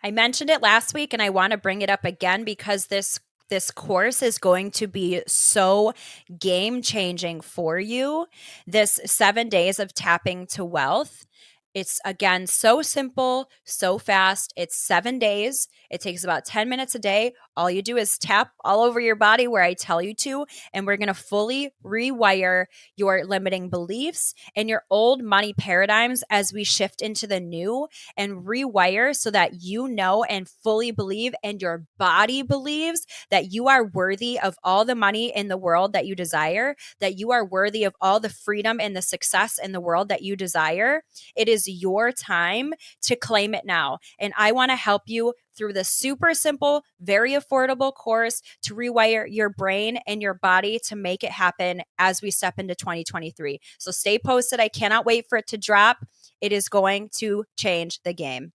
I mentioned it last week and I want to bring it up again because this course is going to be so game changing for you. This 7 days of tapping to wealth. It's again so simple, so fast. It's 7 days. It takes about 10 minutes a day. All you do is tap all over your body where I tell you to, and we're going to fully rewire your limiting beliefs and your old money paradigms as we shift into the new and rewire so that you know and fully believe and your body believes that you are worthy of all the money in the world that you desire, that you are worthy of all the freedom and the success in the world that you desire. It is your time to claim it now. And I want to help you through the super simple, very affordable course to rewire your brain and your body to make it happen as we step into 2023. So stay posted. I cannot wait for it to drop. It is going to change the game.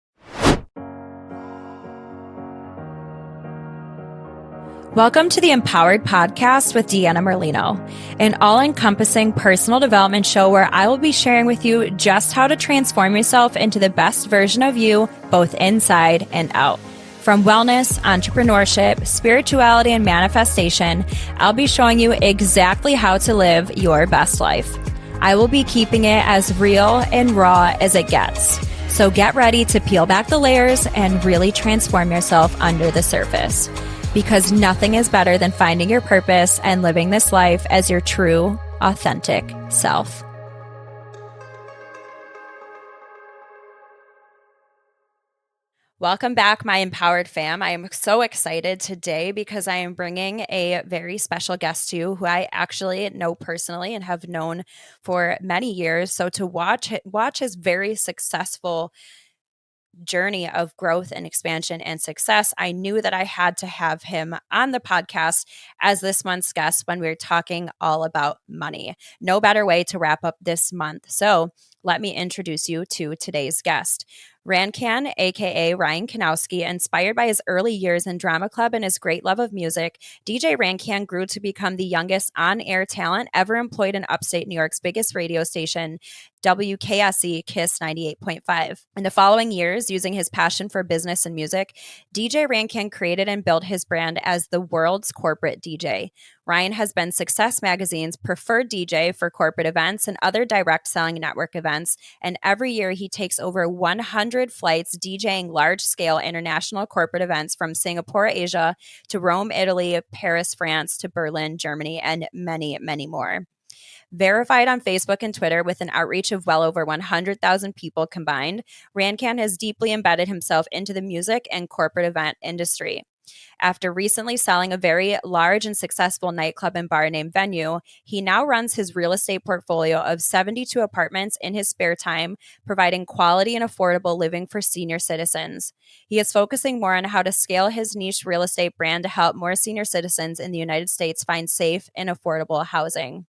Welcome to the Empowered Podcast with Deanna Merlino, an all-encompassing personal development show where I will be sharing with you just how to transform yourself into the best version of you, both inside and out. From wellness, entrepreneurship, spirituality, and manifestation, I'll be showing you exactly how to live your best life. I will be keeping it as real and raw as it gets. So get ready to peel back the layers and really transform yourself under the surface. Because nothing is better than finding your purpose and living this life as your true, authentic self. Welcome back, my empowered fam. I am so excited today because I am bringing a very special guest to you who I actually know personally and have known for many years. So to watch his very successful journey of growth and expansion and success, I knew that I had to have him on the podcast as this month's guest when we were talking all about money. No better way to wrap up this month. So let me introduce you to today's guest. Rankan, aka Ryan Kanowski, inspired by his early years in drama club and his great love of music, DJ Rankan grew to become the youngest on-air talent ever employed in upstate New York's biggest radio station, WKSE KISS 98.5. In the following years, using his passion for business and music, DJ Rankan created and built his brand as the world's corporate DJ. Ryan has been Success Magazine's preferred DJ for corporate events and other direct selling network events, and every year he takes over 100 flights DJing large-scale international corporate events from Singapore, Asia, to Rome, Italy, Paris, France, to Berlin, Germany, and many, many more. Verified on Facebook and Twitter with an outreach of well over 100,000 people combined, Rankan has deeply embedded himself into the music and corporate event industry. After recently selling a very large and successful nightclub and bar named Venue, he now runs his real estate portfolio of 72 apartments in his spare time, providing quality and affordable living for senior citizens. He is focusing more on how to scale his niche real estate brand to help more senior citizens in the United States find safe and affordable housing.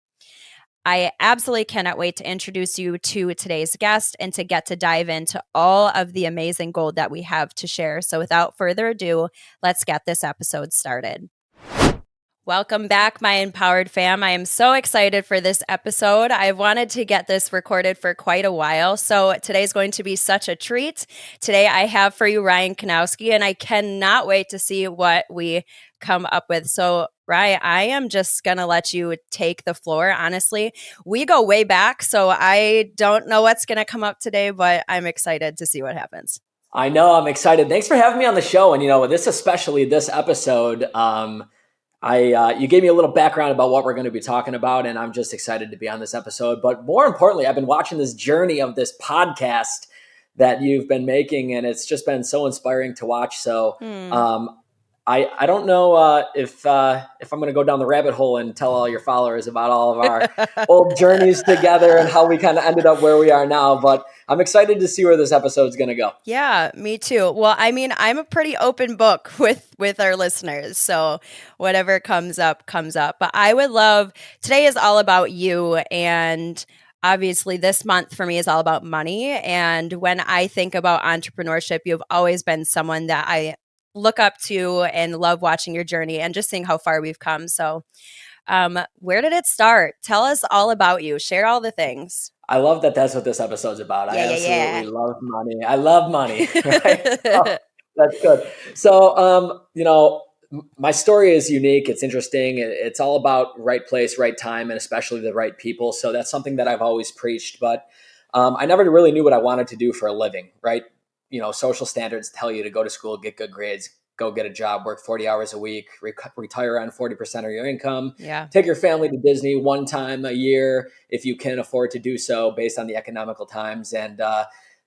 I absolutely cannot wait to introduce you to today's guest and to get to dive into all of the amazing gold that we have to share. So without further ado, let's get this episode started. Welcome back, my empowered fam. I am so excited for this episode. I've wanted to get this recorded for quite a while, so today's going to be such a treat. Today I have for you Ryan Kanowski, and I cannot wait to see what we come up with. So Ryan, I am just going to let you take the floor. Honestly, we go way back, so I don't know what's going to come up today, but I'm excited to see what happens. I know, I'm excited. Thanks for having me on the show. And, especially this episode, you gave me a little background about what we're going to be talking about, and I'm just excited to be on this episode. But more importantly, I've been watching this journey of this podcast that you've been making, and it's just been so inspiring to watch. So I don't know if I'm going to go down the rabbit hole and tell all your followers about all of our old journeys together and how we kind of ended up where we are now. But I'm excited to see where this episode's going to go. Yeah, me too. Well, I mean, I'm a pretty open book with our listeners. So whatever comes up, comes up. But I would love, today is all about you. And obviously this month for me is all about money. And when I think about entrepreneurship, you've always been someone that I look up to and love watching your journey and just seeing how far we've come. So where did it start? Tell us all about you. Share all the things. I love that that's what this episode's about. I absolutely love money. I love money. Right? That's good. So, my story is unique. It's interesting. It's all about right place, right time, and especially the right people. So that's something that I've always preached. But I never really knew what I wanted to do for a living, right? Social standards tell you to go to school, get good grades, go get a job, work 40 hours a week, retire on 40% of your income, Yeah. take your family to Disney one time a year if you can afford to do so based on the economical times. And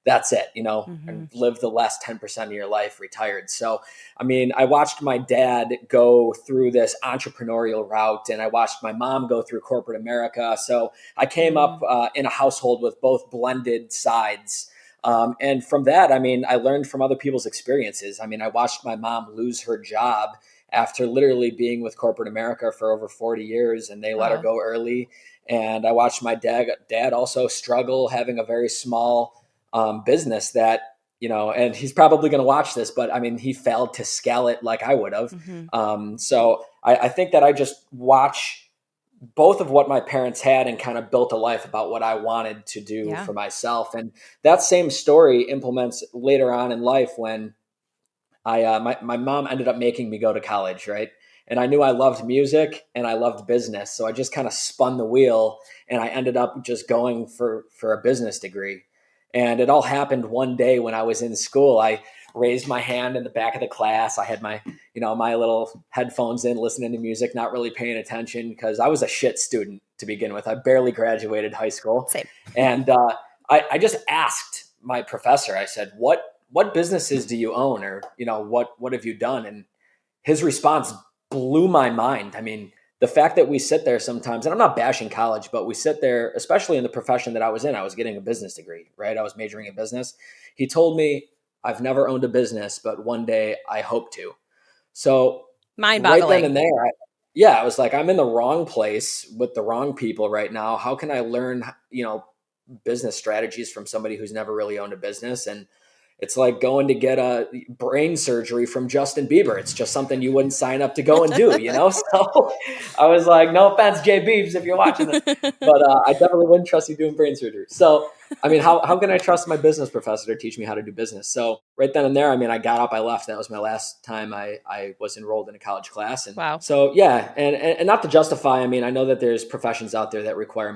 that's it, Hmm. and live the last 10% of your life retired. So, I mean, I watched my dad go through this entrepreneurial route and I watched my mom go through corporate America. So I came up Mm. in a household with both blended sides. And from that, I mean, I learned from other people's experiences. I mean, I watched my mom lose her job after literally being with corporate America for over 40 years and they let her Wow. go early. And I watched my dad also struggle having a very small business that, and he's probably going to watch this, but I mean, he failed to scale it like I would have. Hmm. So I think that I just watch both of what my parents had and kind of built a life about what I wanted to do Yeah. for myself. And that same story implements later on in life when my mom ended up making me go to college, right? And I knew I loved music and I loved business, so I just kind of spun the wheel, and I ended up just going for a business degree. And it all happened one day when I was in school. I raised my hand in the back of the class. I had my little headphones in, listening to music, not really paying attention because I was a shit student to begin with. I barely graduated high school, Same. and I just asked my professor. I said, "What businesses do you own, or what have you done?" And his response blew my mind. I mean, the fact that we sit there sometimes, and I'm not bashing college, but we sit there, especially in the profession that I was in. I was getting a business degree, right? I was majoring in business. He told me, "I've never owned a business, but one day I hope to." So Mind right then boggling. and there, yeah, I was like, I'm in the wrong place with the wrong people right now. How can I learn, business strategies from somebody who's never really owned a business? And it's like going to get a brain surgery from Justin Bieber. It's just something you wouldn't sign up to go and do. So I was like, no offense, Jay Beebs, if you're watching this, but I definitely wouldn't trust you doing brain surgery. So, I mean, how can I trust my business professor to teach me how to do business? So right then and there, I mean, I got up, I left. That was my last time I was enrolled in a college class. And Wow. so, yeah. And not to justify, I mean, I know that there's professions out there that require,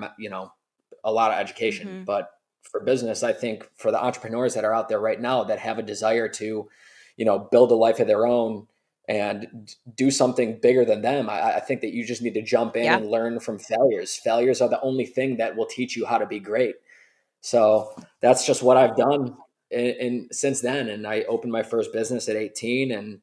a lot of education, Hmm. but for business, I think for the entrepreneurs that are out there right now that have a desire to, build a life of their own and do something bigger than them, I think that you just need to jump in Yeah. and learn from failures. Failures are the only thing that will teach you how to be great. So that's just what I've done since then. And I opened my first business at 18, and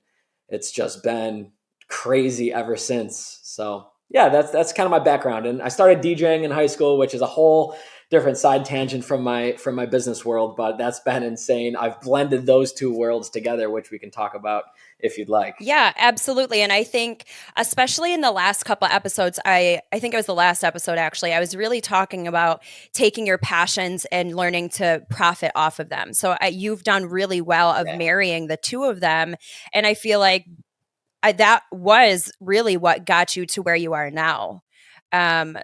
it's just been crazy ever since. So yeah, that's kind of my background. And I started DJing in high school, which is a whole different side tangent from my business world, but that's been insane. I've blended those two worlds together, which we can talk about if you'd like. Yeah, absolutely. And I think, especially in the last couple episodes, I think it was the last episode actually, I was really talking about taking your passions and learning to profit off of them. So you've done really well of Yeah. marrying the two of them. And I feel like that was really what got you to where you are now.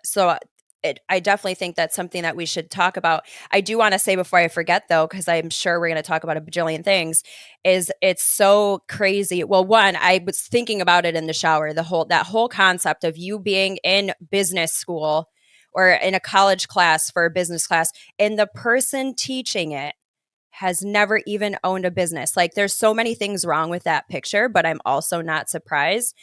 So I definitely think that's something that we should talk about. I do want to say before I forget, though, because I'm sure we're going to talk about a bajillion things, is it's so crazy. Well, one, I was thinking about it in the shower, that whole concept of you being in business school or in a college class for a business class, and the person teaching it has never even owned a business. Like there's so many things wrong with that picture, but I'm also not surprised.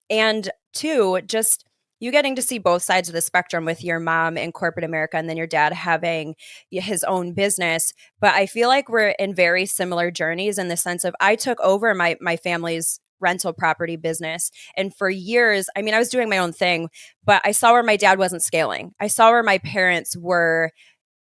And two, just you getting to see both sides of the spectrum with your mom in corporate America and then your dad having his own business. But I feel like we're in very similar journeys in the sense of I took over my family's rental property business. And for years, I mean, I was doing my own thing, but I saw where my dad wasn't scaling. I saw where my parents were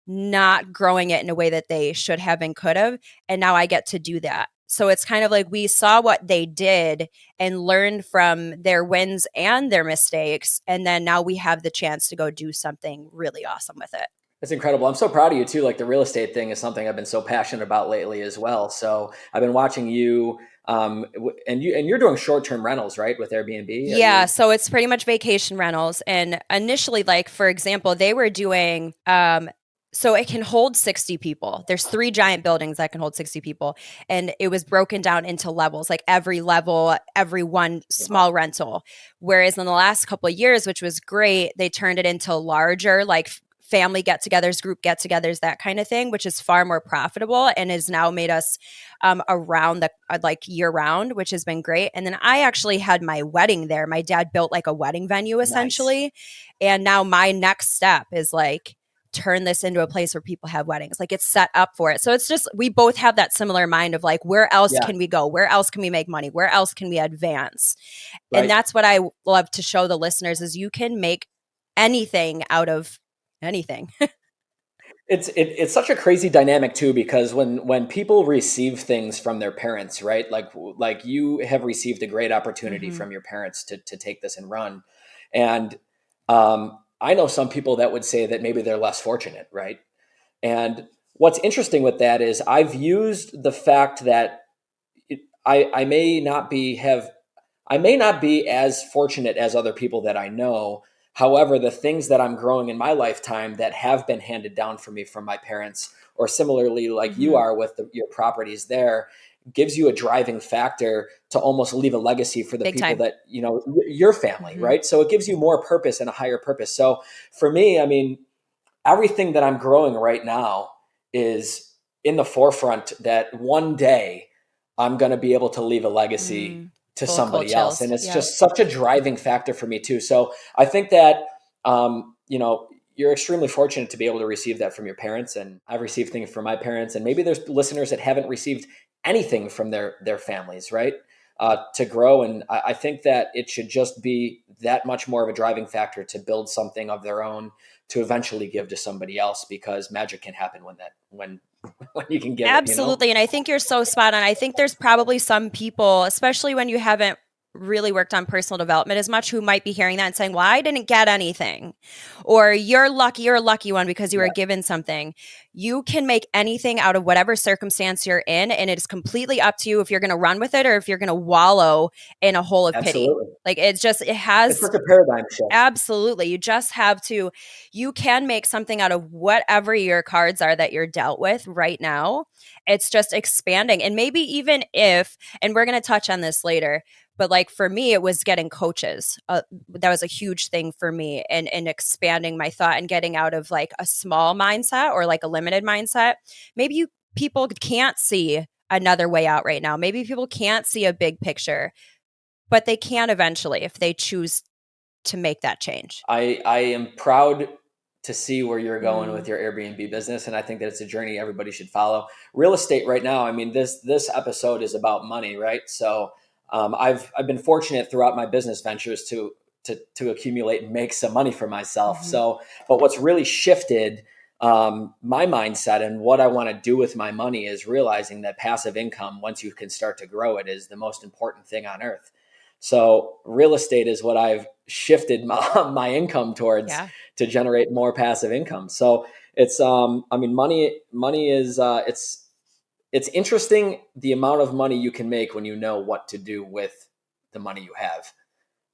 not growing it in a way that they should have and could have. And now I get to do that. So it's kind of like we saw what they did and learned from their wins and their mistakes. And then now we have the chance to go do something really awesome with it. That's incredible. I'm so proud of you too. Like the real estate thing is something I've been so passionate about lately as well. So I've been watching you, and you're doing short term rentals, right? With Airbnb. Are Yeah, you? so it's pretty much vacation rentals. And initially, like for example, they were doing so it can hold 60 people. There's 3 giant buildings that can hold 60 people. And it was broken down into levels, like every level, every one Wow. small rental. Whereas in the last couple of years, which was great, they turned it into larger, like family get-togethers, group get-togethers, that kind of thing, which is far more profitable and has now made us around the like year round, which has been great. And then I actually had my wedding there. My dad built like a wedding venue Nice. essentially. And now my next step is like turn this into a place where people have weddings. Like it's set up for it. So it's just, we both have that similar mind of like, where else Yeah. can we go? Where else can we make money? Where else can we advance? And Right. that's what I love to show the listeners is you can make anything out of anything. It's such a crazy dynamic too, because when people receive things from their parents, right? Like you have received a great opportunity Mm-hmm. from your parents to take this and run. And I know some people that would say that maybe they're less fortunate, right? And what's interesting with that is I've used the fact that I may not be have I may not be as fortunate as other people that I know. However, the things that I'm growing in my lifetime that have been handed down for me from my parents, or similarly, like you Mm-hmm. are with your properties there, gives you a driving factor to almost leave a legacy for the Big people time. that, your family, Mm-hmm. right? So it gives you more purpose and a higher purpose. So for me, I mean, everything that I'm growing right now is in the forefront that one day I'm going to be able to leave a legacy to Full cold somebody else. chills. And it's Yep. just such a driving factor for me too. So I think that, you're extremely fortunate to be able to receive that from your parents. And I've received things from my parents, and maybe there's listeners that haven't received anything from their families, right? To grow. And I think that it should just be that much more of a driving factor to build something of their own to eventually give to somebody else, because magic can happen when when you can give it. Absolutely. And I think you're so spot on. I think there's probably some people, especially when you haven't really worked on personal development as much, who might be hearing that and saying, well, I didn't get anything. Or you're a lucky one because you were Yeah, given something. You can make anything out of whatever circumstance you're in. And it is completely up to you if you're going to run with it or if you're going to wallow in a hole of pity. absolutely. Like it It's has like a paradigm shift. absolutely. You just have to, you can make something out of whatever your cards are that you're dealt with right now. It's just expanding. And maybe even if, and we're going to touch on this later, but like for me, it was getting coaches. That was a huge thing for me and expanding my thought and getting out of like a small mindset or like a limited mindset. Maybe people can't see another way out right now. Maybe people can't see a big picture, but they can eventually if they choose to make that change. I am proud to see where you're going with Mm, your Airbnb business, and I think that it's a journey everybody should follow. Real estate right now, I mean, this episode is about money, right? So I've been fortunate throughout my business ventures to accumulate and make some money for myself. mhm. So, but what's really shifted my mindset and what I want to do with my money is realizing that passive income, once you can start to grow it, is the most important thing on earth. So real estate is what I've shifted my income towards Yeah. to generate more passive income. So it's I mean, money is it's interesting the amount of money you can make when you know what to do with the money you have.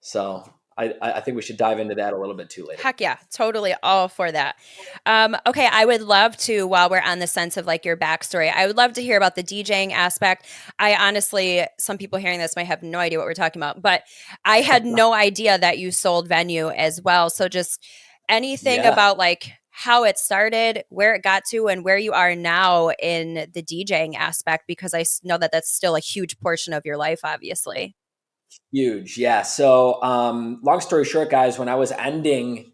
So I think we should dive into that a little bit too later. Heck yeah, totally all for that. Okay, I would love to, while we're on the sense of like your backstory, I would love to hear about the DJing aspect. I honestly, some people hearing this might have no idea what we're talking about, but I had no idea that you sold venue as well. So just anything Yeah. about like how it started, where it got to, and where you are now in the DJing aspect, because I know that that's still a huge portion of your life, obviously. Huge. Yeah. So long story short, guys, when I was ending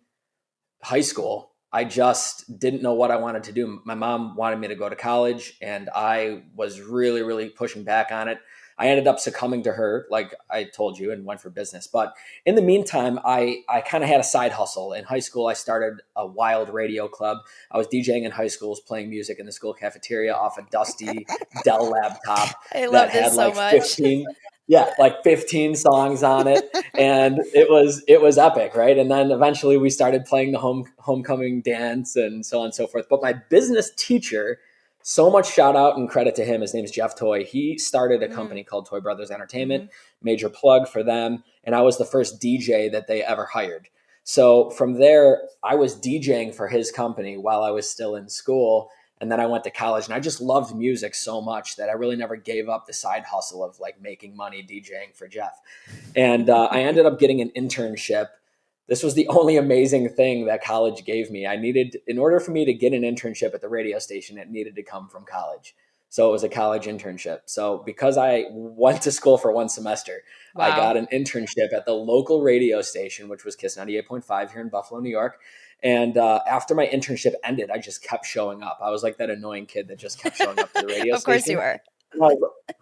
high school, I just didn't know what I wanted to do. My mom wanted me to go to college, and I was really, really pushing back on it. I ended up succumbing to her, like I told you, and went for business. But in the meantime, I kind of had a side hustle. In high school, I started a wild radio club. I was DJing in high schools, playing music in the school cafeteria off a dusty Dell laptop I that love this had so like much. 15, yeah, like 15 songs on it, and it was epic, right? And then eventually we started playing the homecoming dance and so on and so forth. But my business teacher, so much shout out and credit to him. His name is Jeff Toy. He started a Mm, company called Toy Brothers Entertainment. mhm. Major plug for them. And I was the first DJ that they ever hired. So from there, I was DJing for his company while I was still in school. And then I went to college, and I just loved music so much that I really never gave up the side hustle of like making money DJing for Jeff. And I ended up getting an internship. This was the only amazing thing that college gave me. I needed, in order for me to get an internship at the radio station, it needed to come from college. So it was a college internship. So because I went to school for one semester, I Wow. got an internship at the local radio station, which was Kiss 98.5 here in Buffalo, New York. And after my internship ended, I just kept showing up. I was like that annoying kid that just kept showing up to the radio Of course you station. were.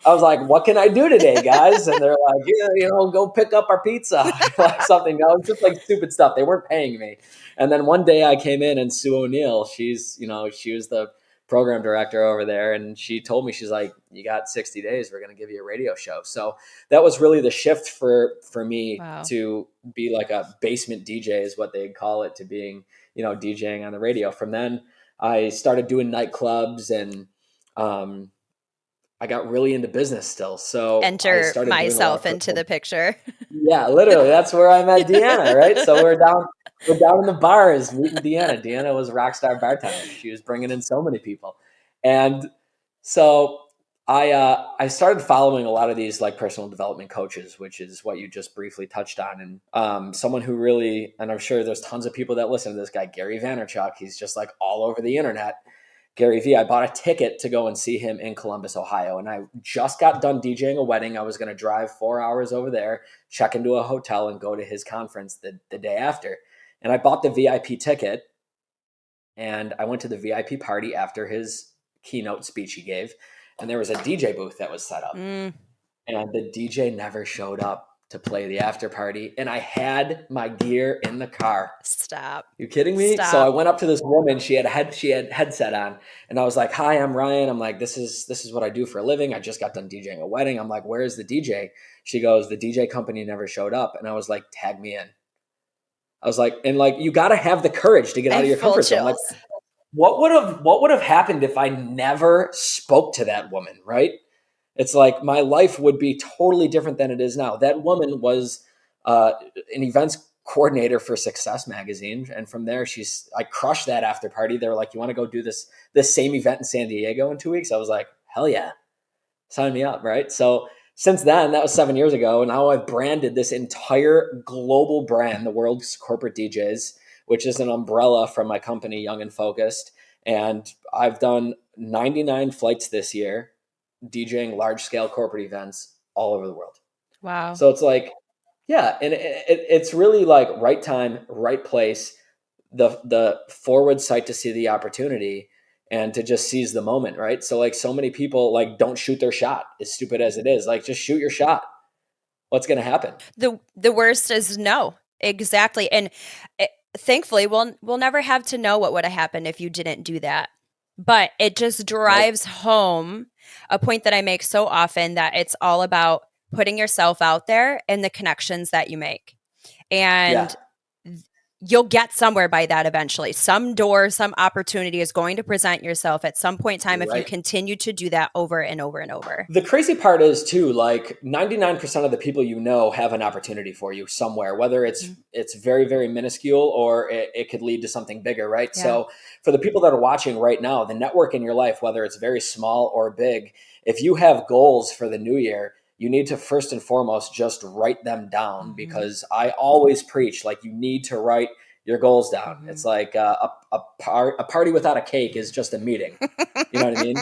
I was like, what can I do today, guys? And they're like, yeah, go pick up our pizza or like something. No, it's just like stupid stuff. They weren't paying me. And then one day I came in, and Sue O'Neill, she was the program director over there. And she told me, she's like, you got 60 days. We're going to give you a radio show. So that was really the shift for me Wow. to be like a basement DJ is what they'd call it, to being, DJing on the radio. From then I started doing nightclubs, and, I got really into business still. So I Enter started doing a lot myself of into the picture. yeah, literally. That's where I met Deanna, right? So we're down in the bars meeting Deanna. Deanna was a rock star bartender. She was bringing in so many people. And so I started following a lot of these like personal development coaches, which is what you just briefly touched on. And someone who really, and I'm sure there's tons of people that listen to this guy, Gary Vaynerchuk, he's just like all over the internet. Gary V. I bought a ticket to go and see him in Columbus, Ohio. And I just got done DJing a wedding. I was going to drive 4 hours over there, check into a hotel, and go to his conference the day after. And I bought the VIP ticket, and I went to the VIP party after his keynote speech he gave. And there was a DJ booth that was set up. Mm, And the DJ never showed up to play the after party. And I had my gear in the car. stop. You kidding me? So I Stop. went up to this woman. She had headset on, and I was like, "Hi, I'm Ryan. I'm like, this is what I do for a living. I just got done DJing a wedding." I'm like, "Where is the DJ?" She goes, "The DJ company never showed up." And I was like, "Tag me in." I was like, and like, you got to have the courage to get I out of have your full comfort zone. Like, chills. what would have happened if I never spoke to that woman? Right? It's like my life would be totally different than it is now. That woman was an events coordinator for Success magazine, and from there, I crushed that after party. They were like, "You want to go do this same event in San Diego in 2 weeks?" I was like, "Hell yeah, sign me up!" Right. So since then, that was 7 years ago, and now I've branded this entire global brand, the world's corporate DJs, which is an umbrella from my company, Young and Focused, and I've done 99 flights this year, DJing large scale corporate events all over the world. Wow. So it's like, yeah, and it's really like right time, right place, the forward sight to see the opportunity and to just seize the moment, right? So like so many people like don't shoot their shot, as stupid as it is. Like just shoot your shot. What's going to happen? The worst is no. Exactly. And thankfully we'll never have to know what would have happened if you didn't do that. But it just Right? drives home a point that I make so often, that it's all about putting yourself out there and the connections that you make. Yeah, And you'll get somewhere by that eventually. Some door, some opportunity is going to present yourself at some point in time you're if you right. continue to do that over and over and over. The crazy part is too, like 99% of the people have an opportunity for you somewhere, whether it's Mhm. it's very, very minuscule or it could lead to something bigger, right? Yeah. So for the people that are watching right now, the network in your life, whether it's very small or big, if you have goals for the new year, you need to first and foremost just write them down, Mm-hmm. because I always preach like you need to write your goals down. Mm-hmm. It's like a party without a cake is just a meeting. You know what I mean?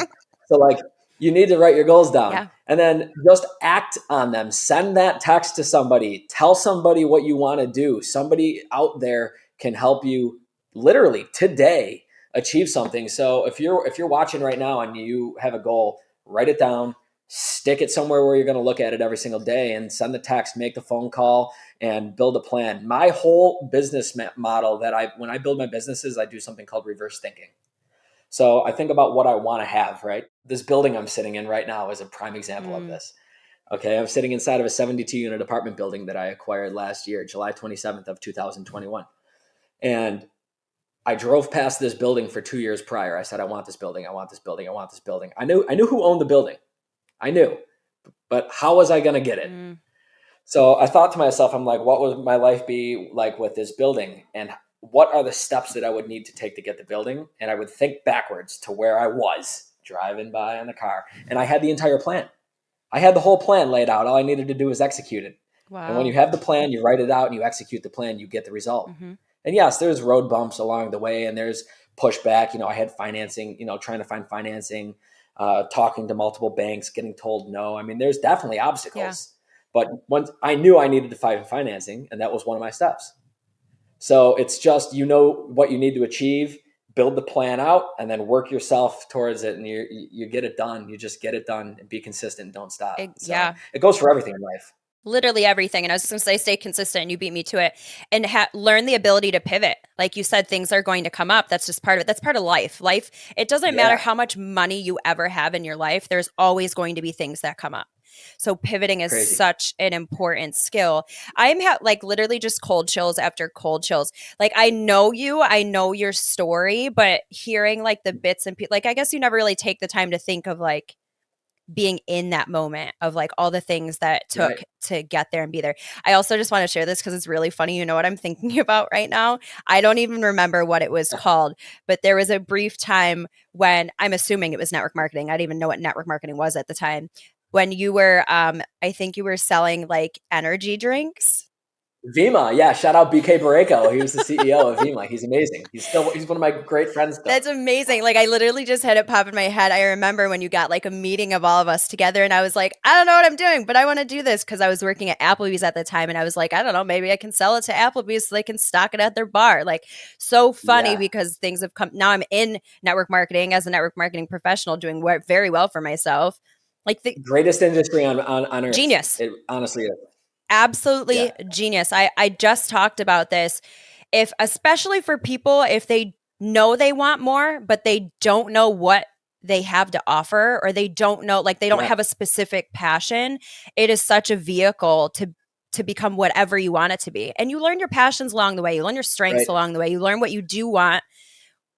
So like you need to write your goals down Yeah. and then just act on them. Send that text to somebody. Tell somebody what you want to do. Somebody out there can help you literally today achieve something. So if you're watching right now and you have a goal, write it down, stick it somewhere where you're going to look at it every single day, and send the text, make the phone call, and build a plan. My whole business model when I build my businesses, I do something called reverse thinking. So I think about what I want to have, right? This building I'm sitting in right now is a prime example of Mm. this. Okay, I'm sitting inside of a 72 unit apartment building that I acquired last year, July 27th of 2021. And I drove past this building for 2 years prior. I said, I want this building. I want this building. I want this building. I knew who owned the building. I knew, but how was I going to get it? Mm. So I thought to myself, I'm like, what would my life be like with this building? And what are the steps that I would need to take to get the building? And I would think backwards to where I was driving by in the car. And I had the entire plan. I had the whole plan laid out. All I needed to do was execute it. And when you Wow. have the plan, you write it out and you execute the plan, you get the result. Mm-hmm. And yes, there's road bumps along the way and there's pushback. I had financing, trying to find financing, talking to multiple banks, getting told no. I mean, there's definitely Yeah. obstacles. But once I knew I needed to find financing, and that was one of my steps. So it's just, what you need to achieve, build the plan out, and then work yourself towards it, and you get it done. You just get it done and be consistent and don't stop. So Yeah. it goes for everything in life. Literally everything. And I was just going to say, stay consistent, and you beat me to it. And learn the ability to pivot. Like you said, things are going to come up. That's just part of it. That's part of life. Life, it doesn't matter Yeah, how much money you ever have in your life, there's always going to be things that come up. So pivoting is crazy. such an important skill. I'm like literally just cold chills after cold chills. Like I know you, I know your story, but hearing like the bits and like I guess you never really take the time to think of like being in that moment of like all the things that took Right. to get there and be there. I also just want to share this because it's really funny. You know what I'm thinking about right now? I don't even remember what it was called, but there was a brief time when I'm assuming it was network marketing. I didn't even know what network marketing was at the time. When you were, I think you were selling like energy drinks. Vima, yeah. Shout out BK Barreco. He was the CEO of Vima. He's amazing. He's one of my great friends still. That's amazing. Like I literally just had it pop in my head. I remember when you got like a meeting of all of us together and I was like, I don't know what I'm doing, but I want to do this because I was working at Applebee's at the time and I was like, I don't know, maybe I can sell it to Applebee's so they can stock it at their bar. Like so funny Yeah, because things have come. Now I'm in network marketing as a network marketing professional doing very well for myself. Like the greatest industry on earth. genius. It honestly is. Yeah, Absolutely genius. I just talked about this. If especially for people if they know they want more but they don't know what they have to offer or they don't know like they don't yeah, have a specific passion, it is such a vehicle to become whatever you want it to be. And you learn your passions along the way. You learn your strengths right. along the way. You learn what you do want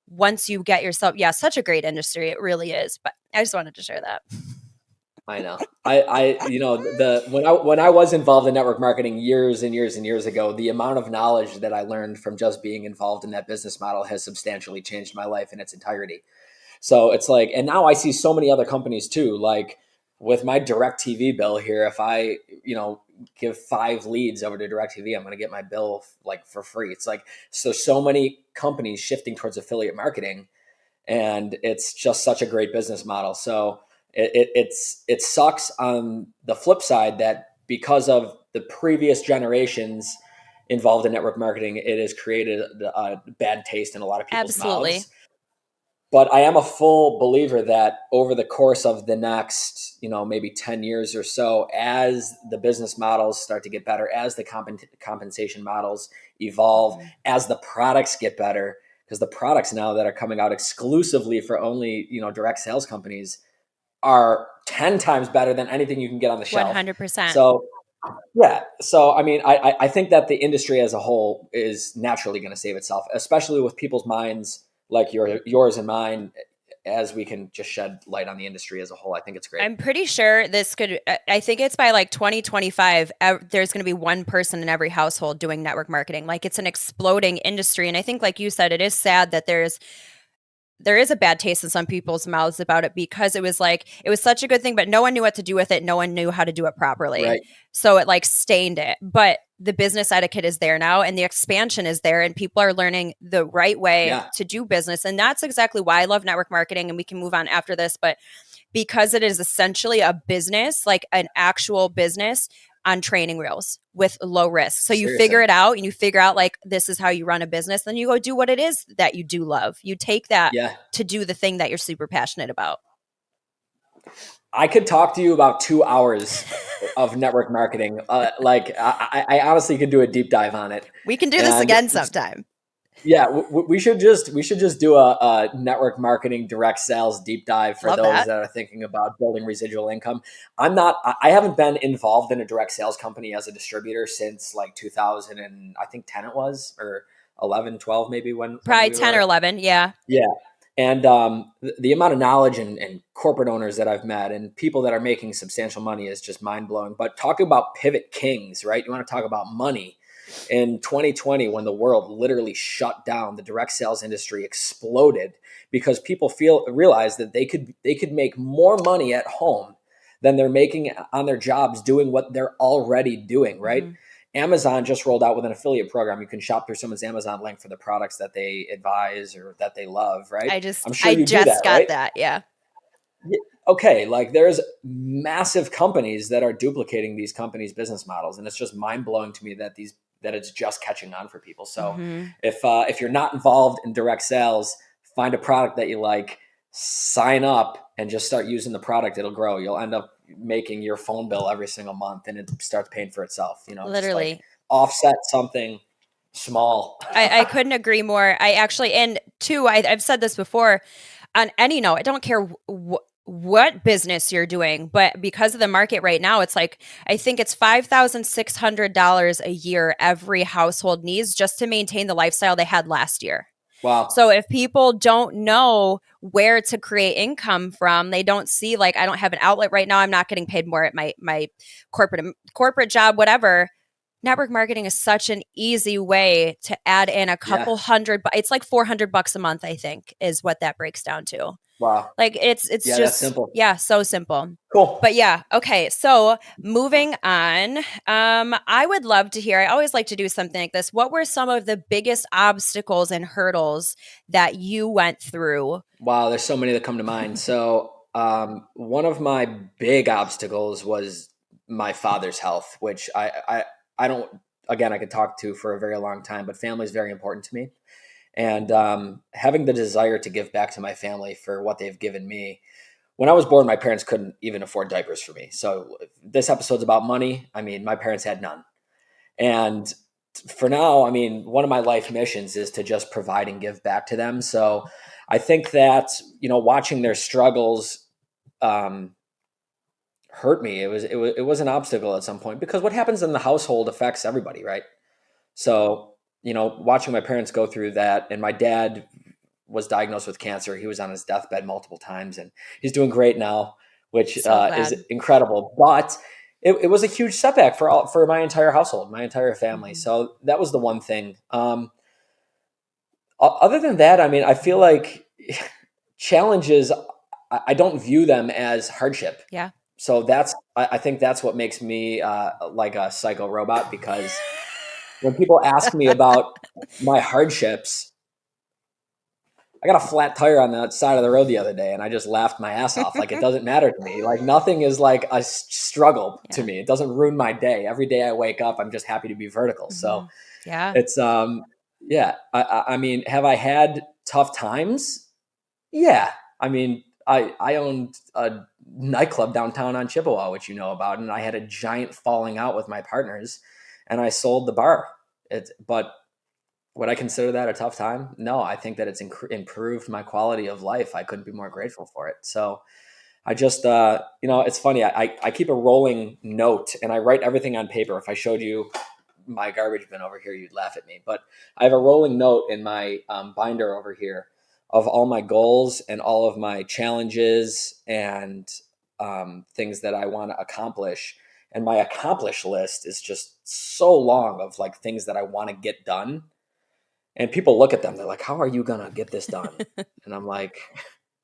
once you get yourself. Yeah, such a great industry. It really is. But I just wanted to share that. I know. The when I was involved in network marketing years and years and years ago, the amount of knowledge that I learned from just being involved in that business model has substantially changed my life in its entirety. So it's like, and now I see so many other companies too, like with my direct TV bill here, if I, give 5 leads over to direct TV, I'm going to get my bill like for free. It's like, so many companies shifting towards affiliate marketing, and it's just such a great business model. So it sucks on the flip side that because of the previous generations involved in network marketing, it has created a bad taste in a lot of people's Absolutely. mouths. But I am a full believer that over the course of the next, maybe 10 years or so, as the business models start to get better, as the compensation models evolve, Mm-hmm. as the products get better, because the products now that are coming out exclusively for only, direct sales companies are 10 times better than anything you can get on the shelf. 100%. So yeah. So, I mean, I think that the industry as a whole is naturally going to save itself, especially with people's minds like yours and mine, as we can just shed light on the industry as a whole. I think it's great. I'm pretty sure this could, I think it's by like 2025, there's going to be one person in every household doing network marketing. Like it's an exploding industry. And I think, like you said, it is sad that there is a bad taste in some people's mouths about it because it was like it was such a good thing but no one knew what to do with it, no one knew how to do it properly, Right. so it like stained it. But the business etiquette is there now and the expansion is there and people are learning the right way Yeah. to do business, and that's exactly why I love network marketing. And we can move on after this, but because it is essentially a business, like an actual business on training wheels with low risk. So you figure Seriously. it out and you figure out like this is how you run a business, then you go do what it is that you do love. You take that Yeah. to do the thing that you're super passionate about. I could talk to you about 2 hours of network marketing. Like I honestly could do a deep dive on it. We can do this And again sometime. yeah, we should do a network marketing direct sales deep dive for Love those that. that are thinking about building residual income. I haven't been involved in a direct sales company as a distributor since like 2000 and I think 10 it was, or 11, 12 maybe, when Probably we 10 or were. 11. Yeah. Yeah. And the amount of knowledge and corporate owners that I've met and people that are making substantial money is just mind blowing. But talk about pivot kings, right? You want to talk about money. In 2020, when the world literally shut down, the direct sales industry exploded because people realized that they could make more money at home than they're making on their jobs doing what they're already doing, right? Mm-hmm. Amazon just rolled out with an affiliate program. You can shop through someone's Amazon link for the products that they advise or that they love, right? I'm sure I you do that, just got right? that. Yeah. Okay, like there's massive companies that are duplicating these companies' business models, and it's just mind blowing to me that it's just catching on for people. So Mm-hmm. if you're not involved in direct sales, find a product that you like, sign up, and just start using the product. It'll grow. You'll end up making your phone bill every single month, and it starts paying for itself. Just like Literally. offset something small. I couldn't agree more. I actually, and two, I've said this before on any note, I don't care what business you're doing, but because of the market right now, it's like, I think it's $5,600 a year every household needs just to maintain the lifestyle they had last year. Wow. So if people don't know where to create income from, they don't see, like, I don't have an outlet right now. I'm not getting paid more at my corporate job, whatever. Network marketing is such an easy way to add in a Yeah. couple hundred, but it's like $400 a month, I think, is what that breaks down to. Wow. Like it's Yeah, that's just, simple. yeah, so simple. Cool. But yeah, okay. So moving on, I would love to hear. I always like to do something like this. What were some of the biggest obstacles and hurdles that you went through? Wow, there's so many that come to mind. So, one of my big obstacles was my father's health, which I don't, again, I could talk to for a very long time, but family is very important to me. And having the desire to give back to my family for what they've given me. When I was born, my parents couldn't even afford diapers for me. So, this episode's about money. I mean, my parents had none. And for now, I mean, one of my life missions is to just provide and give back to them. So I think that, watching their struggles um, hurt me. It was an obstacle at some point because what happens in the household affects everybody, right? So, watching my parents go through that, and my dad was diagnosed with cancer. He was on his deathbed multiple times, and he's doing great now, which So is glad. incredible. But it was a huge setback for my entire household, my entire family. Mhm. So that was the one thing. Other than that, I mean, I feel like challenges. I don't view them as hardship. Yeah. So I think that's what makes me like a psycho robot because when people ask me about my hardships, I got a flat tire on the side of the road the other day and I just laughed my ass off. Like it doesn't matter to me. Like nothing is like a struggle to Yeah. me. It doesn't ruin my day. Every day I wake up, I'm just happy to be vertical. So Mhm. Yeah. it's yeah. I mean, have I had tough times? Yeah. I mean, I owned a nightclub downtown on Chippewa, which you know about, and I had a giant falling out with my partners and I sold the bar. But would I consider that a tough time? No, I think that it's improved my quality of life. I couldn't be more grateful for it. So I just, it's funny. I keep a rolling note and I write everything on paper. If I showed you my garbage bin over here, you'd laugh at me. But I have a rolling note in my binder over here of all my goals and all of my challenges and things that I want to accomplish. And my accomplish list is just so long of like things that I want to get done, and people look at them, they're like, how are you going to get this done? And I'm like,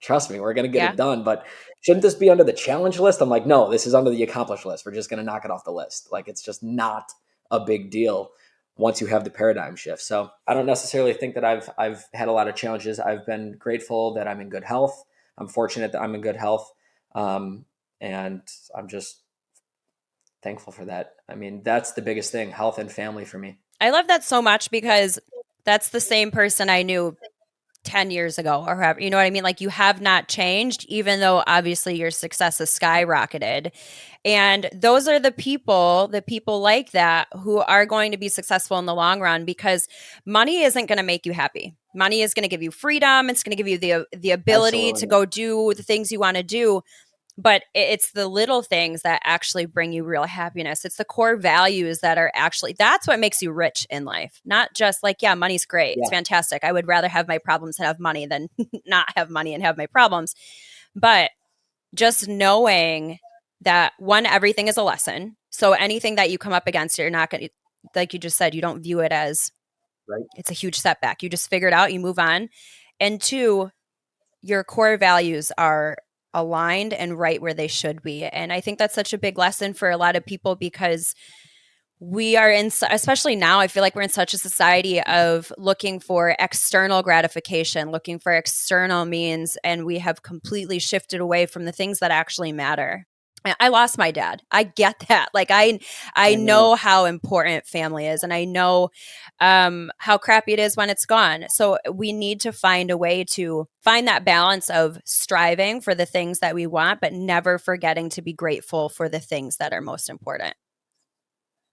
trust me, we're going to get Yeah. it done. But shouldn't this be under the challenge list? I'm like, no, this is under the accomplished list. We're just going to knock it off the list. Like, it's just not a big deal once you have the paradigm shift. So I don't necessarily think that I've had a lot of challenges. I've been grateful that I'm in good health. I'm fortunate that I'm in good health. And I'm just thankful for that. I mean, that's the biggest thing, health and family for me. I love that so much because that's the same person I knew 10 years ago or however, you know what I mean? Like you have not changed, even though obviously your success has skyrocketed. And those are the people like that who are going to be successful in the long run because money isn't going to make you happy. Money is going to give you freedom. It's going to give you the ability to Absolutely. go do the things you want to do. but it's the little things that actually bring you real happiness. It's the core values that are actually, that's what makes you rich in life. Not just like, yeah, money's great. It's Yeah. fantastic. I would rather have my problems and have money than not have money and have my problems. But just knowing that one, everything is a lesson. So anything that you come up against, you're not going to, like you just said, you don't view it as Right. it's a huge setback. You just figure it out, you move on. And two, your core values are aligned and right where they should be. And I think that's such a big lesson for a lot of people because we are in, especially now, I feel like we're in such a society of looking for external gratification, looking for external means, and we have completely shifted away from the things that actually matter. I lost my dad. I get that. Like I I know. know how important family is, and I know how crappy it is when it's gone. So we need to find a way to find that balance of striving for the things that we want, but never forgetting to be grateful for the things that are most important.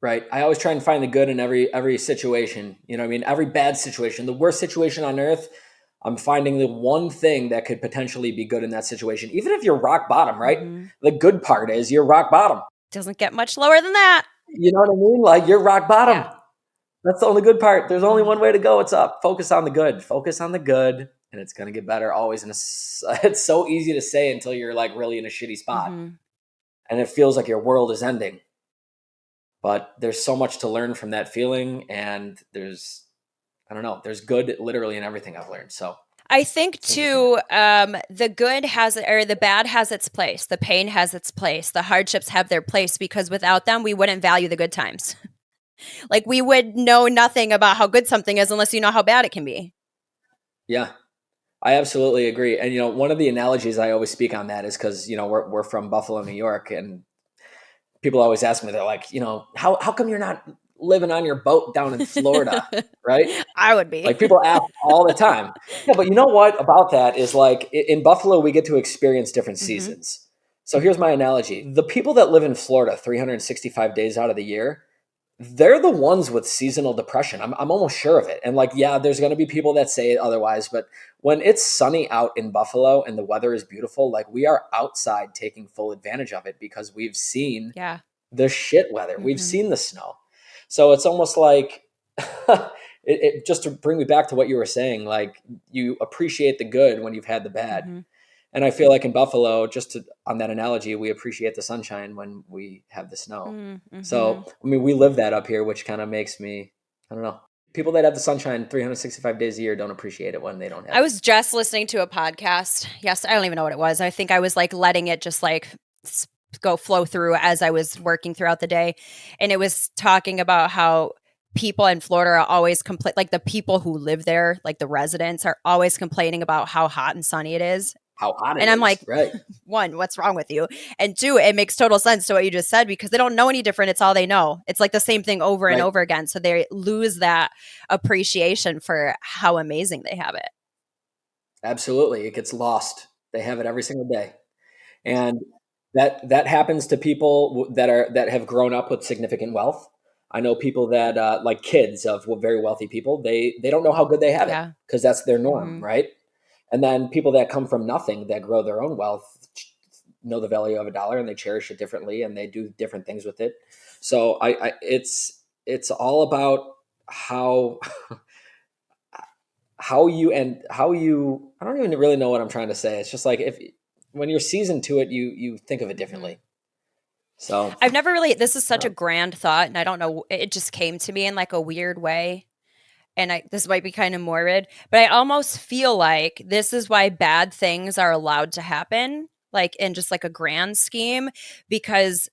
Right. I always try and find the good in every situation. You know what I mean? Every bad situation, the worst situation on earth, I'm finding the one thing that could potentially be good in that situation. Even if you're rock bottom, right? Mm-hmm. The good part is you're rock bottom. Doesn't get much lower than that. You know what I mean? Like you're rock bottom. Yeah. That's the only good part. There's only Mm-hmm. one way to go. It's up. Focus on the good. Focus on the good, and it's gonna get better. Always. It's so easy to say until you're like really in a shitty spot, Mm-hmm. and it feels like your world is ending. But there's so much to learn from that feeling, and I don't know, there's good literally in everything I've learned. So I think it's interesting. too, the good has or the bad has its place. The pain has its place. The hardships have their place because without them, we wouldn't value the good times. Like we would know nothing about how good something is unless you know how bad it can be. Yeah, I absolutely agree. And one of the analogies I always speak on that is because we're from Buffalo, New York, and people always ask me, they're like, how come you're not living on your boat down in Florida, right? I would be. Like people ask all the time. Yeah, but you know what about that is like in Buffalo, we get to experience different Mm-hmm. seasons. So here's my analogy. The people that live in Florida 365 days out of the year, they're the ones with seasonal depression. I'm almost sure of it. And like, yeah, there's going to be people that say otherwise, but when it's sunny out in Buffalo and the weather is beautiful, like we are outside taking full advantage of it because we've seen Yeah. the shit weather. We've Mm-hmm. seen the snow. So it's almost like it just to bring me back to what you were saying, like you appreciate the good when you've had the bad. Mm-hmm. And I feel like in Buffalo, on that analogy, we appreciate the sunshine when we have the snow. Mm-hmm. So, I mean, we live that up here, which kind of makes me, I don't know. People that have the sunshine 365 days a year don't appreciate it when they don't have I it. was just listening to a podcast. Yes, I don't even know what it was. I think I was like letting it just like go flow through as I was working throughout the day. And it was talking about how people in Florida are always like the people who live there, like the residents, are always complaining about how hot and sunny it is. How hot it And I'm is, like, right? one, what's wrong with you? And two, it makes total sense to what you just said because they don't know any different. It's all they know. It's like the same thing over and Right. over again. So they lose that appreciation for how amazing they have it. Absolutely. It gets lost. They have it every single day. And that happens to people that have grown up with significant wealth. I know people that like kids of very wealthy people. They don't know how good they have it Yeah. because that's their norm, Mm-hmm. right? And then people that come from nothing that grow their own wealth know the value of a dollar and they cherish it differently and they do different things with it. So it's all about how how you I don't even really know what I'm trying to say. It's just like if when you're seasoned to it, you think of it Mm-hmm. differently. So I've never really, this is such a um, grand thought, and I don't know, it just came to me in like a weird way. And this might be kind of morbid, but I almost feel like this is why bad things are allowed to happen, like in just like a grand scheme, because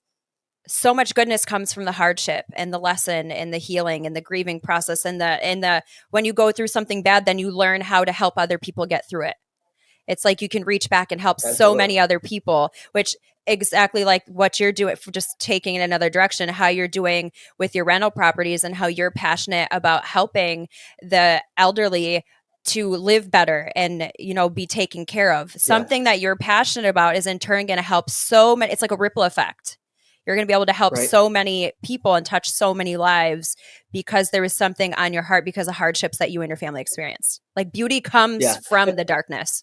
so much goodness comes from the hardship and the lesson and the healing and the grieving process and the when you go through something bad, then you learn how to help other people get through it. It's like you can reach back and help so absolutely. many other people, which exactly like what you're doing for just taking in another direction, how you're doing with your rental properties and how you're passionate about helping the elderly to live better and be taken care of. Yeah. Something that you're passionate about is in turn going to help so many. It's like a ripple effect. You're going to be able to help Right. so many people and touch so many lives because there was something on your heart because of hardships that you and your family experienced. Like beauty comes Yeah. from the darkness.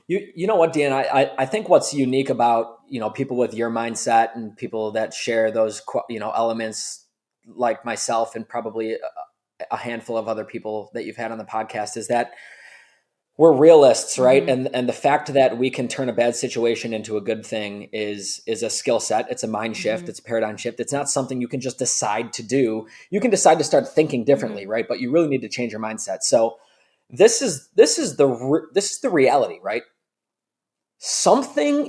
You know what, Dan? I think what's unique about people with your mindset and people that share those elements like myself and probably a handful of other people that you've had on the podcast is that we're realists, right? Mm-hmm. And the fact that we can turn a bad situation into a good thing is a skill set. It's a mind shift. Mm-hmm. It's a paradigm shift. It's not something you can just decide to do. You can decide to start thinking differently, Mm-hmm. right? But you really need to change your mindset. So this is the reality, right? Something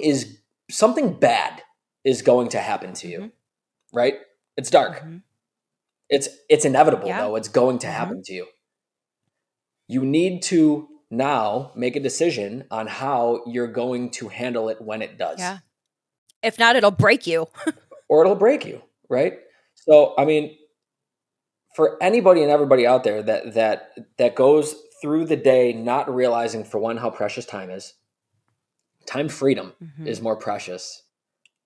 bad is going to happen to you, Mm-hmm. right? It's dark. Mm-hmm. It's inevitable Yeah. though. It's going to Mm-hmm. happen to you. You need to now make a decision on how you're going to handle it when it does, Yeah. If not, it'll break you. or it'll break you, right? So, I mean, for anybody and everybody out there that goes through the day not realizing, for one, how precious time is. Time freedom Mm-hmm. is more precious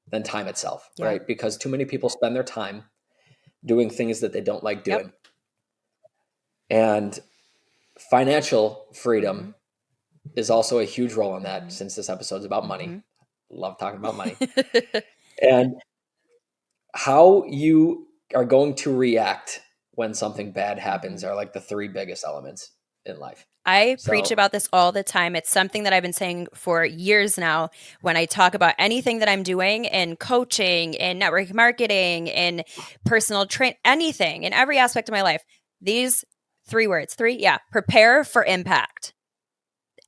than time itself, Yeah. right? Because too many people spend their time doing things that they don't like Yep. doing. And financial freedom Mm-hmm. is also a huge role in that, Mm-hmm. since this episode's about money. Mm-hmm. Love talking about money. And how you are going to react when something bad happens Mm-hmm. are like the three biggest elements in life. I preach So about this all the time. It's something that I've been saying for years now when I talk about anything that I'm doing in coaching, in network marketing, in personal train, anything in every aspect of my life. These three words, yeah, prepare for impact.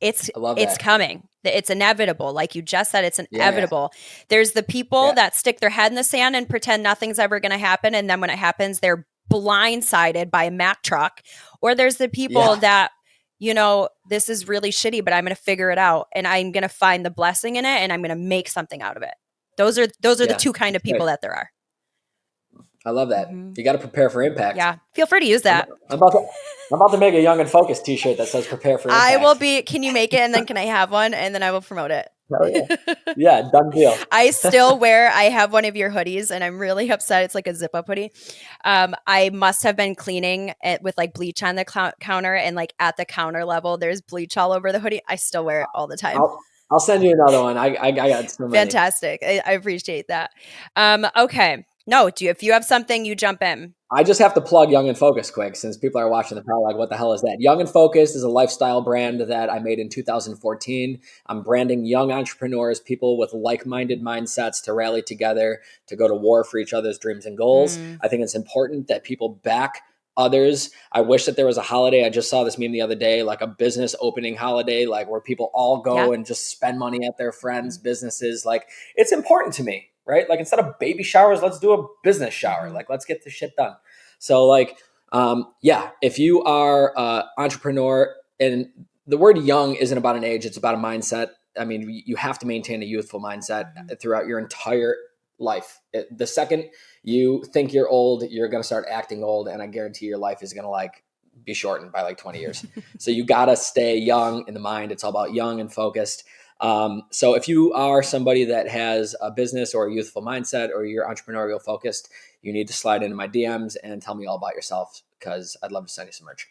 It's I love it's that. coming. It's inevitable. Like you just said, it's Yeah. inevitable. There's the people Yeah. that stick their head in the sand and pretend nothing's ever going to happen. And then when it happens, they're blindsided by a Mack truck. Or there's the people Yeah. that, this is really shitty, but I'm going to figure it out and I'm going to find the blessing in it and I'm going to make something out of it. Those are the Yeah. two kind of That's right. people that there are. I love that. Mm-hmm. You got to prepare for impact. Yeah. Feel free to use I'm, that. I'm about to I'm about to make a Young and Focused t-shirt that says prepare for I will impact. be, can you make it? And then can I have one? And then I will promote it. Hell yeah. Yeah, done deal. I have one of your hoodies and I'm really upset. It's like a zip up hoodie. I must have been cleaning it with like bleach on the counter and like at the counter level, there's bleach all over the hoodie. I still wear it all the time. I'll send you another one. I got so many. Fantastic. I appreciate that. Okay. No, if you have something, you jump in. I just have to plug Young and Focused quick, since people are watching the probably like, what the hell is that? Young and Focused is a lifestyle brand that I made in 2014. I'm branding young entrepreneurs, people with like-minded mindsets to rally together, to go to war for each other's dreams and goals. Mm. I think it's important that people back others. I wish that there was a holiday. I just saw this meme the other day, like a business opening holiday, like where people all Yeah. go and just spend money at their friends' businesses. Like, it's important to me, right? Like, instead of baby showers, let's do a business shower. Mm-hmm. Like, let's get this shit done. So like, yeah, if you are an entrepreneur, and the word young isn't about an age, it's about a mindset. I mean, you have to maintain a youthful mindset throughout your entire life. The second you think you're old, you're going to start acting old. And I guarantee your life is going to like be shortened by like 20 years. So you got to stay young in the mind. It's all about young and focused. So if you are somebody that has a business or a youthful mindset, or you're entrepreneurial focused, you need to slide into my DMs and tell me all about yourself, because I'd love to send you some merch.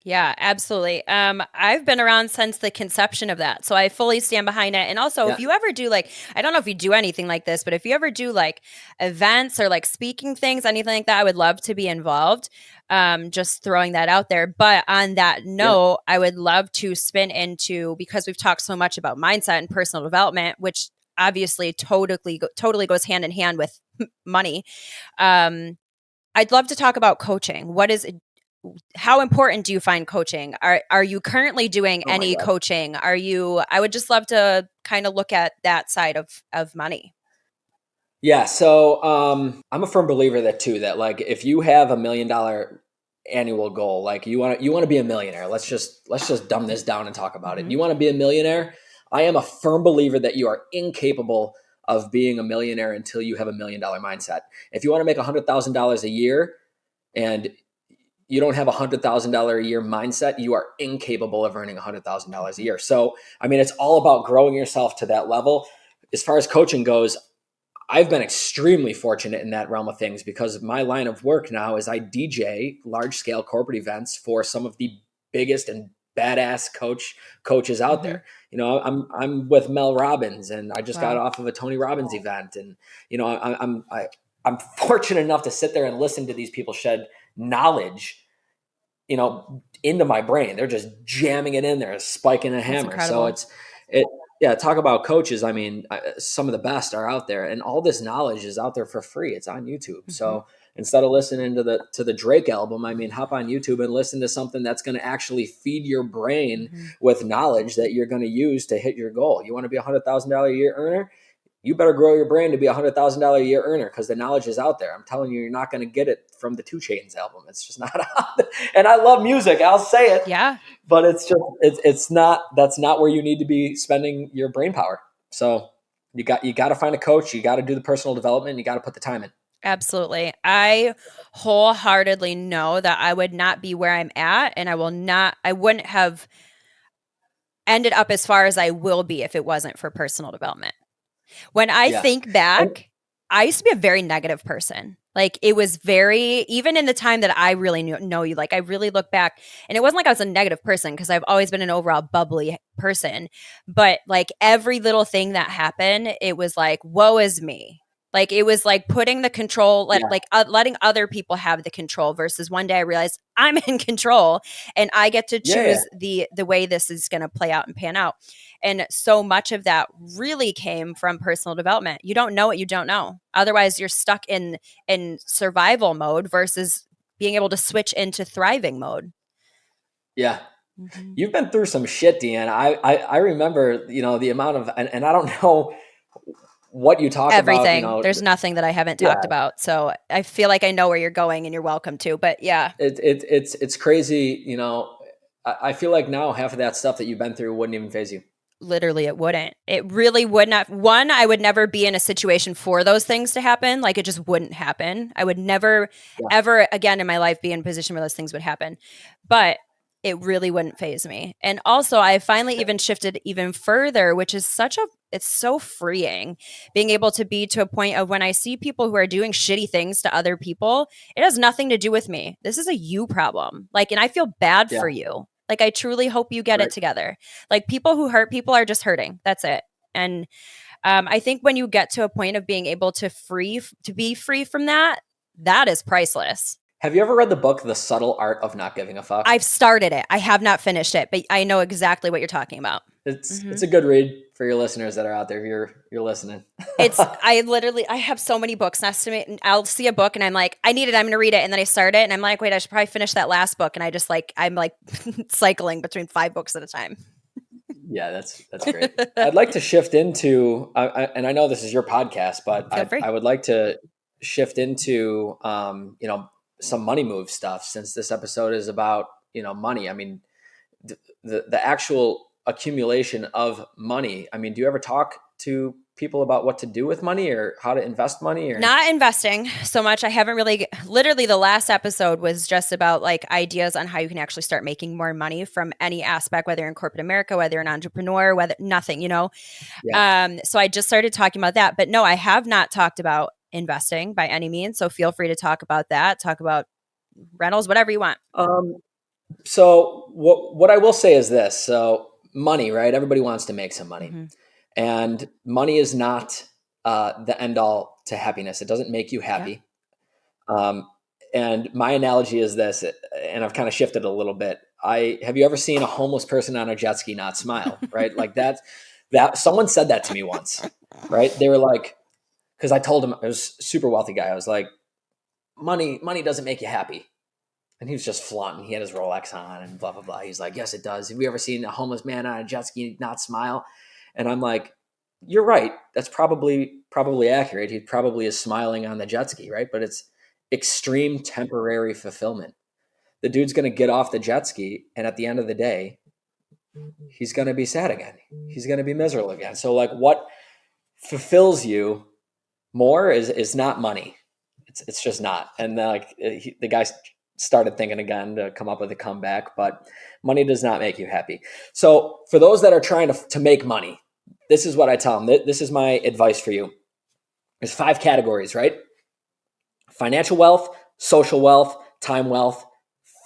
Yeah, absolutely. I've been around since the conception of that. So I fully stand behind it. And also, Yeah. if you ever do like, I don't know if you do anything like this, but if you ever do like events or like speaking things, anything like that, I would love to be involved. Just throwing that out there. But on that Yeah. note, I would love to spin into, because we've talked so much about mindset and personal development, which obviously totally goes hand in hand with money. I'd love to talk about coaching. How important do you find coaching? Are you currently doing Oh my any God. coaching? I would just love to kind of look at that side of money. Yeah. So I'm a firm believer that like, if you have $1 million annual goal, like you want to be a millionaire. Let's just dumb this down and talk about it. Mm-hmm. You want to be a millionaire. I am a firm believer that you are incapable of being a millionaire until you have $1 million mindset. If you want to make $100,000 a year and you don't have $100,000 a year mindset, you are incapable of earning $100,000 a year. So, I mean, it's all about growing yourself to that level. As far as coaching goes, I've been extremely fortunate in that realm of things, because my line of work now is I DJ large scale corporate events for some of the biggest and badass coaches out Mm-hmm. there. You know, I'm with Mel Robbins, and I just got Wow. off of a Tony Robbins event, and you know, I'm fortunate enough to sit there and listen to these people shed knowledge, you know, into my brain. They're just jamming it in there, spiking a That's hammer. So incredible. it, yeah, talk about coaches. I mean, some of the best are out there, and all this knowledge is out there for free. It's on YouTube. Mm-hmm. So instead of listening to the Drake album, I mean, hop on YouTube and listen to something that's going to actually feed your brain Mm-hmm. with knowledge that you're going to use to hit your goal. You want to be $100,000 a year earner? You better grow your brain to be $100,000 a year earner, because the knowledge is out there. I'm telling you, you're not going to get it from the 2 Chainz album. It's just not out there. And I love music. I'll say it, Yeah, but it's not, that's not where you need to be spending your brain power. So you got to find a coach. You got to do the personal development. You got to put the time in. absolutely. I wholeheartedly know that I would not be where I'm at, and I wouldn't have ended up as far as I will be if it wasn't for personal development. When I Yeah. think And back, I used to be a very negative person. Like, it was very, even in the time that I really know you, like, I really look back, and it wasn't like I was a negative person, because I've always been an overall bubbly person. But like, every little thing that happened, it was like, woe is me. Like, it was like putting the control, yeah, letting other people have the control, versus one day I realized I'm in control, and I get to yeah, yeah, choose the way this is going to play out and pan out. And so much of that really came from personal development. You don't know what you don't know. Otherwise, you're stuck in survival mode versus being able to switch into thriving mode. yeah. Mm-hmm. You've been through some shit, Deanna. I remember, you know, the amount of, and I don't know what you talk about, you Everything. know. There's nothing that I haven't Yeah, talked about. So I feel like I know where you're going, and you're welcome to. But yeah, it's crazy. You know, I feel like now half of that stuff that you've been through wouldn't even phase you. literally it wouldn't. It really would not. One, I would never be in a situation for those things to happen. Like, it just wouldn't happen. I would never Yeah, ever again in my life be in a position where those things would happen. But it really wouldn't phase me. And also, I finally even shifted even further, which is it's so freeing, being able to be to a point of when I see people who are doing shitty things to other people, it has nothing to do with me. This is a you problem. Like, and I feel bad yeah, for you. Like, I truly hope you get it right. together. Like, people who hurt people are just hurting. That's it. And I think when you get to a point of being able to be free from that, that is priceless. Have you ever read the book The Subtle Art of Not Giving a Fuck? I've started it. I have not finished it, but I know exactly what you're talking about. It's Mm-hmm. a good read for your listeners that are out there. If you're listening. I have so many books next to me, and I'll see a book and I'm like, I need it, I'm gonna read it, and then I start it and I'm like, wait, I should probably finish that last book, and I'm like cycling between 5 books at a time. Yeah, that's great. I'd like to shift into, and I know this is your podcast, but Feel I free. would like to shift into, you know, some money move stuff, since this episode is about, you know, money. I mean, the actual accumulation of money. I mean, do you ever talk to people about what to do with money, or how to invest money, or? Not investing so much. I haven't really, literally, the last episode was just about like ideas on how you can actually start making more money from any aspect, whether you're in corporate America, whether you're an entrepreneur, whether nothing, you know. Yeah. So I just started talking about that. But no, I have not talked about investing by any means. So feel free to talk about that, talk about rentals, whatever you want. Um, so what I will say is this. So money, right? Everybody wants to make some money. Mm-hmm. And money is not the end all to happiness. It doesn't make you Yeah. happy. Um, and my analogy is this, and I've kind of shifted a little bit. Have you ever seen a homeless person on a jet ski not smile? Right, like that someone said that to me once. Right, they were like, because I told him, I was a super wealthy guy. I was like, money doesn't make you happy. And he was just flaunting. He had his Rolex on and blah blah blah. He's like, yes, it does. Have you ever seen a homeless man on a jet ski not smile? And I'm like, you're right. That's probably accurate. He probably is smiling on the jet ski, right? But it's extreme temporary fulfillment. The dude's going to get off the jet ski, and at the end of the day, he's going to be sad again. He's going to be miserable again. So, like, what fulfills you more is not money. It's just not. And the guy started thinking again to come up with a comeback, but money does not make you happy. So, for those that are trying to make money, this is what I tell them. This is my advice for you. There's 5 categories, right? Financial wealth, social wealth, time wealth,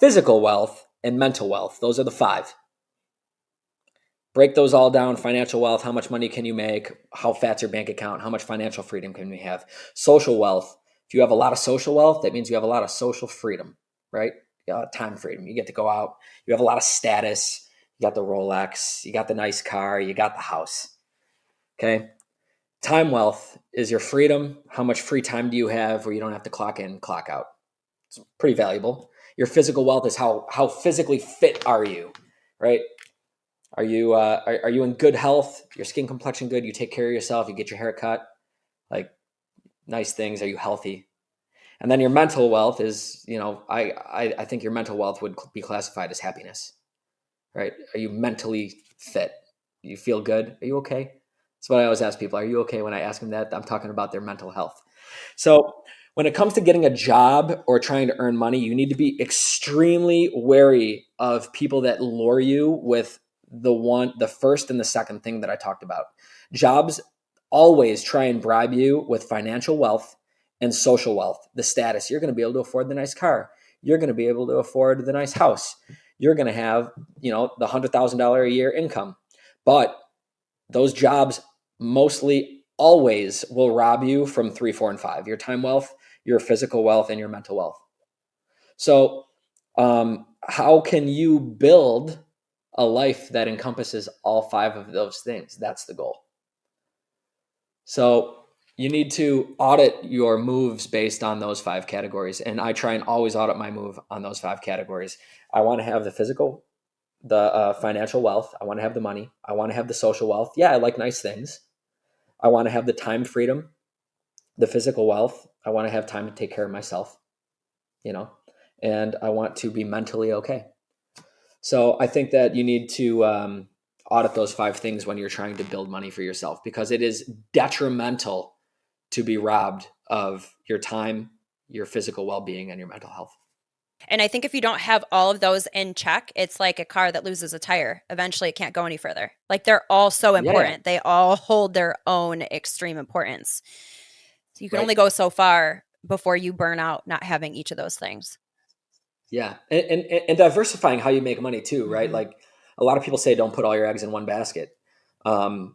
physical wealth, and mental wealth. Those are the 5. break those all down. Financial wealth, how much money can you make? How fat's your bank account? How much financial freedom can we have? Social wealth. If you have a lot of social wealth, that means you have a lot of social freedom, right? Time freedom. You get to go out. You have a lot of status. You got the Rolex. You got the nice car. You got the house. Okay. Time wealth is your freedom. How much free time do you have where you don't have to clock in, clock out? It's pretty valuable. Your physical wealth is how physically fit are you, right? Are you in good health? Your skin complexion good? You take care of yourself. You get your hair cut, like nice things. Are you healthy? And then your mental wealth is, I think your mental wealth would be classified as happiness, right? Are you mentally fit? You feel good? Are you okay? That's what I always ask people. Are you okay? When I ask them that, I'm talking about their mental health. So when it comes to getting a job or trying to earn money, you need to be extremely wary of people that lure you with the first and the second thing that I talked about. Jobs always try and bribe you with financial wealth and social wealth, the status. You're going to be able to afford the nice car. You're going to be able to afford the nice house. You're going to have, the $100,000 a year income. But those jobs mostly always will rob you from 3, 4, and 5: your time wealth, your physical wealth, and your mental wealth. So, how can you build a life that encompasses all 5 of those things? That's the goal. So, you need to audit your moves based on those 5 categories. And I try and always audit my move on those 5 categories. I want to have the physical, the financial wealth. I want to have the money. I want to have the social wealth. Yeah, I like nice things. I want to have the time freedom, the physical wealth. I want to have time to take care of myself, and I want to be mentally okay. So I think that you need to audit those 5 things when you're trying to build money for yourself, because it is detrimental to be robbed of your time, your physical well-being, and your mental health. And I think if you don't have all of those in check, it's like a car that loses a tire. Eventually, it can't go any further. Like they're all so Yeah, important. They all hold their own extreme importance. So you can right. only go so far before you burn out not having each of those things. Yeah, and diversifying how you make money too, right? Mm-hmm. Like a lot of people say, don't put all your eggs in one basket. Um,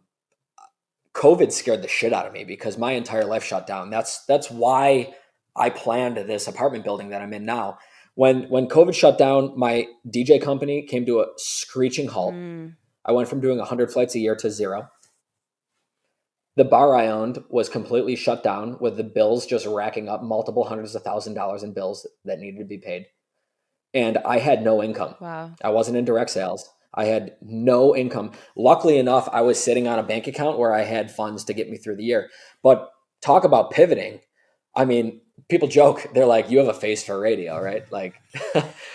COVID scared the shit out of me because my entire life shut down. That's why I planned this apartment building that I'm in now. When COVID shut down, my DJ company came to a screeching halt. Mm, I went from doing 100 flights a year to 0. The bar I owned was completely shut down, with the bills just racking up multiple hundreds of $1,000s in bills that needed to be paid. And I had no income. wow. I wasn't in direct sales. I had no income. Luckily enough, I was sitting on a bank account where I had funds to get me through the year. But talk about pivoting. I mean, people joke, they're like, "You have a face for radio, right?" Like,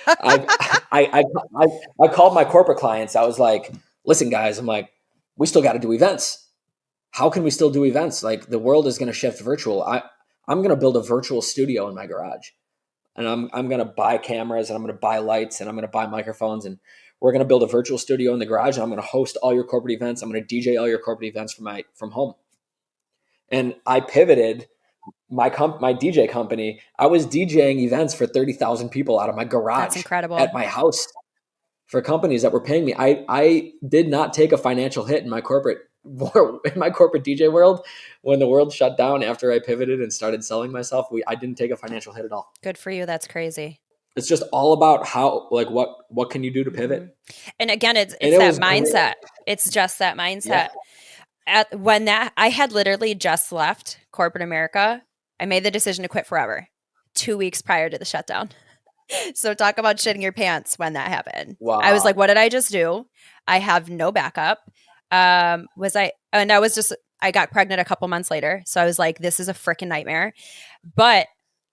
I, I called my corporate clients. I was like, "Listen, guys, I'm like, we still got to do events. How can we still do events? Like, the world is going to shift virtual. I'm going to build a virtual studio in my garage, and I'm going to buy cameras, and I'm going to buy lights, and I'm going to buy microphones, and we're going to build a virtual studio in the garage, and I'm going to host all your corporate events. I'm going to DJ all your corporate events from home." And I pivoted my DJ company. I was DJing events for 30,000 people out of my That's garage incredible. at my house for companies that were paying me. I did not take a financial hit in my corporate DJ world. When the world shut down after I pivoted and started selling myself, I didn't take a financial hit at all. Good for you. That's crazy. It's just all about how, like, what can you do to Hmm. pivot? And again, it's And it's it that was great. mindset. It's just that Yeah. mindset. When that I had literally just left corporate America, I made the decision to quit forever 2 weeks prior to the shutdown. So talk about shitting your pants when that happened. I was Wow. like, what did I just do? I have no backup. I got pregnant a couple months later. So I was like, this is a freaking nightmare. But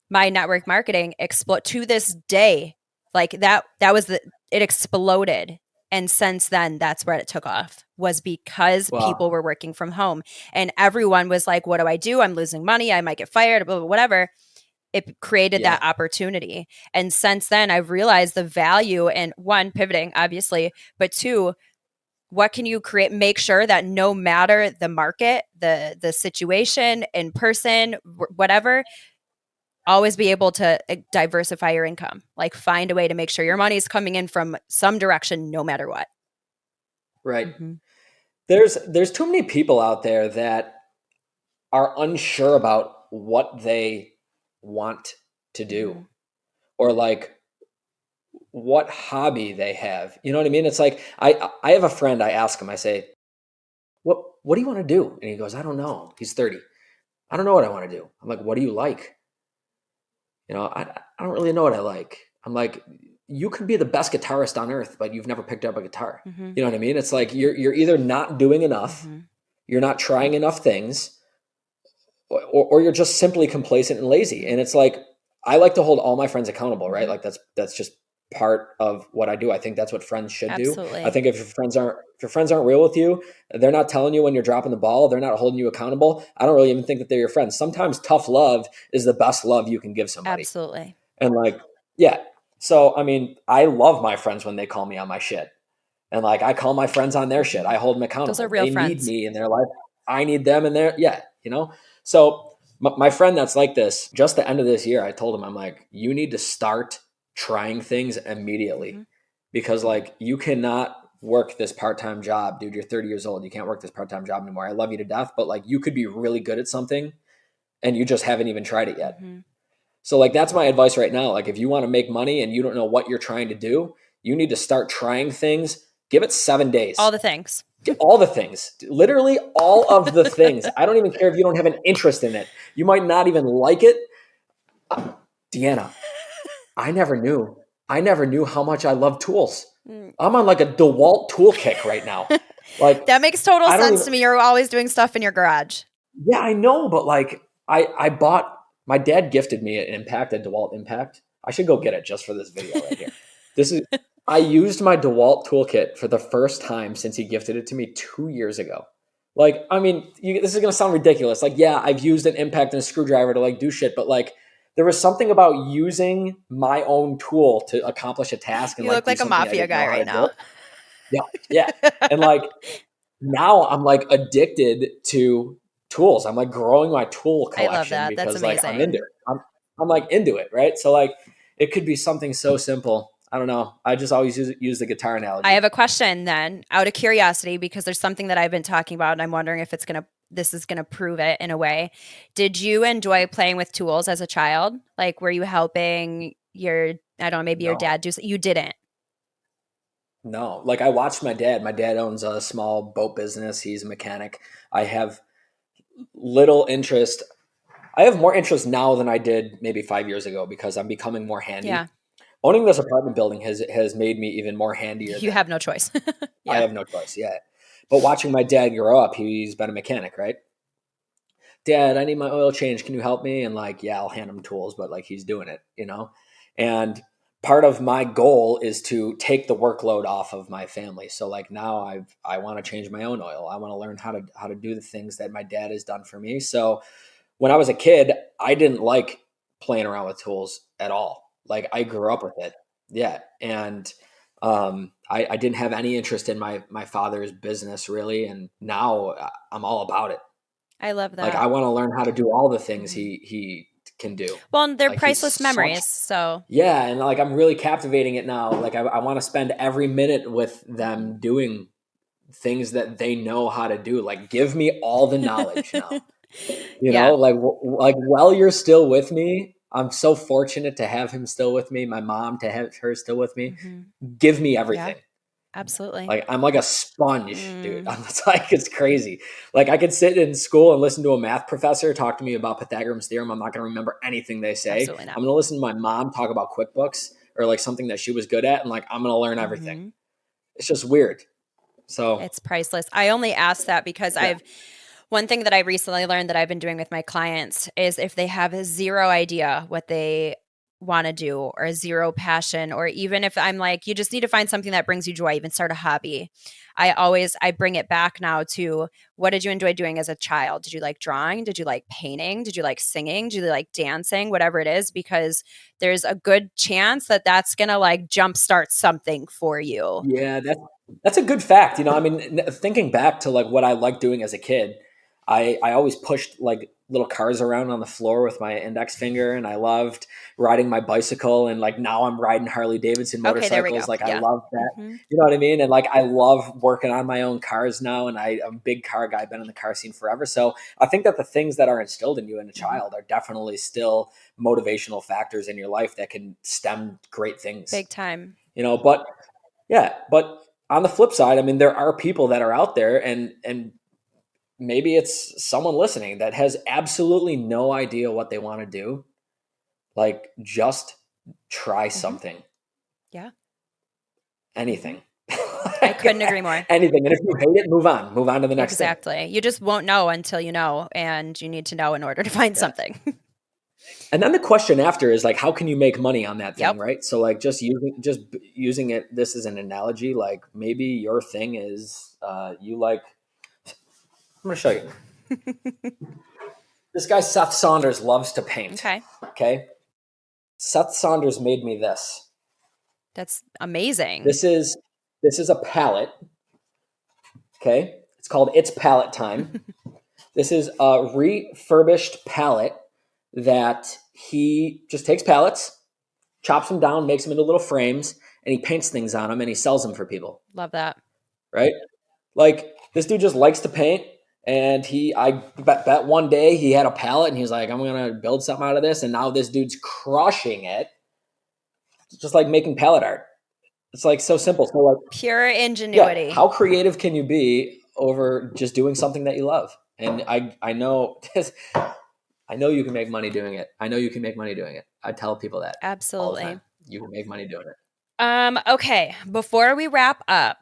my network marketing explode to this day. Like that was it exploded. And since then, that's where it took off, was because people Wow. were working from home and everyone was like, what do I do? I'm losing money. I might get fired, blah, blah, whatever. It created Yeah. that opportunity. And since then, I've realized the value in, one, pivoting, obviously, but two, what can you create? Make sure that no matter the market, the situation, in person, whatever, always be able to diversify your income. Like find a way to make sure your money is coming in from some direction, no matter what. Right. Mm-hmm. there's too many people out there that are unsure about what they want to do, Mm-hmm. or like what hobby they have. You know what I mean? It's like I have a friend, I ask him, I say, what do you want to do? And he goes, I don't know. He's 30. I don't know what I want to do. I'm like, what do you like? I don't really know what I like. I'm like, you could be the best guitarist on earth, but you've never picked up a guitar. Mm-hmm. You know what I mean? It's like you're either not doing enough, Mm-hmm. you're not trying enough things, or you're just simply complacent and lazy. And it's like, I like to hold all my friends accountable, right? Mm-hmm. Like that's just part of what I do. I think that's what friends should do. I Absolutely. think if your friends aren't real with you, they're not telling you when you're dropping the ball, they're not holding you accountable, I don't really even think that they're your friends. Sometimes tough love is the best love you can give somebody. Absolutely. And like, yeah. So I mean, I love my friends when they call me on my shit. And like, I call my friends on their shit. Mm-hmm. I hold them Those are accountable. real They need friends. me in their life. I need them in their, yeah, So my friend that's like this, just the end of this year, I told him, I'm like, you need to start trying things Mm-hmm. immediately, because like you cannot work this part-time job, dude. You're 30 years old. You can't work this part-time job anymore. I love you to death, but like you could be really good at something and you just haven't even tried it yet. Mm-hmm. So like that's my advice right now. Like if you want to make money and you don't know what you're trying to do, you need to start trying things. Give it 7 days. All the things. All the things, literally all of the things. I don't even care if you don't have an interest in it. You might not even like it. Deanna, I never knew. I never knew how much I love tools. Mm. I'm on like a DeWalt tool kick right now. Like That makes total I don't sense even. to me. You're always doing stuff in your garage. Yeah, I know, but like I bought. My dad gifted me an Impact, a DeWalt Impact. I should go get it just for this video right here. This is. I used my DeWalt toolkit for the first time since he gifted it to me 2 years ago. Like, I mean, this is gonna sound ridiculous. Like, yeah, I've used an Impact and a screwdriver to like do shit, but like, there was something about using my own tool to accomplish a task and You like look do like a something I mafia didn't know guy how to right do. now. Yeah, yeah, and like now I'm like addicted to tools. I'm like growing my tool I love collection that. That's because like I'm into amazing. it. I'm like into it, right? So like it could be something so simple. I don't know. I just always use the guitar I analogy. have a question then, out of curiosity, because there's something that I've been talking about, and I'm wondering if this is gonna prove it in a way. Did you enjoy playing with tools as a child? Like, were you helping your, I don't know, maybe your No. dad do? You didn't. No. Like I watched my dad. My dad owns a small boat business. He's a mechanic. I have little interest. I have more interest now than I did maybe 5 years ago because I'm becoming more Yeah, handy. Owning this apartment building has made me even more handier you than have no choice. I Yeah, have no choice yet. But watching my dad grow up, he's been a mechanic, right? Dad, I need my oil change. Can you help me? And like, yeah, I'll hand him tools, but like he's doing it. And part of my goal is to take the workload off of my family. So like now I want to change my own oil. I want to learn how to do the things that my dad has done for me. So when I was a kid, I didn't like playing around with tools at all. Like I grew up with it. Yeah. And I didn't have any interest in my father's business really. And now I'm all about it. I love Like that. I want to learn how to do all the things Mhm. he can do. Well, and they're Like he's priceless such. memories. So, Yeah, and like I'm really captivating it now. Like I want to spend every minute with them doing things that they know how to do. Like give me all the knowledge now. yeah. Like while you're still with me, I'm so fortunate to have him still with me, my mom to have her still with me. Hmm. Give me Yeah, everything. absolutely. Like I'm like a sponge, dude. Mm, It's like it's crazy. Like I could sit in school and listen to a math professor talk to me about Pythagorean's theorem. I'm not going to remember anything they say. absolutely not. I'm going to listen to my mom talk about QuickBooks or like something that she was good at, and like I'm going to learn everything. Hmm. It's just weird. So It's priceless. I only ask that because yeah, one thing that I recently learned that I've been doing with my clients is if they have a zero idea what they want to do or zero passion, or even if I'm like, you just need to find something that brings you joy, even start a hobby. I bring it back now to, what did you enjoy doing as a child? Did you like drawing? Did you like painting? Did you like singing? Did you like dancing? Whatever it is, because there's a good chance that that's going to like jumpstart something for you. yeah, that's a good fact. I mean, thinking back to like what I liked doing as a kid, I always pushed like little cars around on the floor with my index finger, and I loved riding my bicycle, and like now I'm riding Harley Davidson Okay, there we go. motorcycles. Like I Yeah. love that. Mhm. You know what I mean? And like I love working on my own cars now, and I'm a big car guy, been in the car scene forever. So I think that the things that are instilled in you in a child are definitely still motivational factors in your life that can stem great things. Big time. You know, but on the flip side, I mean, there are people that are out there, and maybe it's someone listening that has absolutely no idea what they want to do. Like, just try something. Yeah. Anything. I couldn't agree more. Anything. And if you hate it, move on. Move on to the next thing. Exactly. You just won't know until you know, and you need to know in order to find something. And then the question after is like, how can you make money on that thing, Yep. right? So like just using it, this is an analogy, like maybe your thing is you like, I'm going to show you. This guy, Seth Saunders, loves to paint. Okay. Seth Saunders made me this. That's amazing. This is a palette. Okay. It's called It's Palette Time. This is a refurbished palette that he just takes pallets, chops them down, makes them into little frames, and he paints things on them and he sells them for people. Love that. Right? Like this dude just likes to paint. And I bet one day he had a palette and he's like, I'm going to build something out of this. And now this dude's crushing it. It's just like making palette art. It's like so simple. So like pure ingenuity. Yeah, how creative can you be over just doing something that you love? And I know I know you can make money doing it. I know you can make money doing it. I tell people that. Absolutely. All the time. You can make money doing it. Okay. Before we wrap up,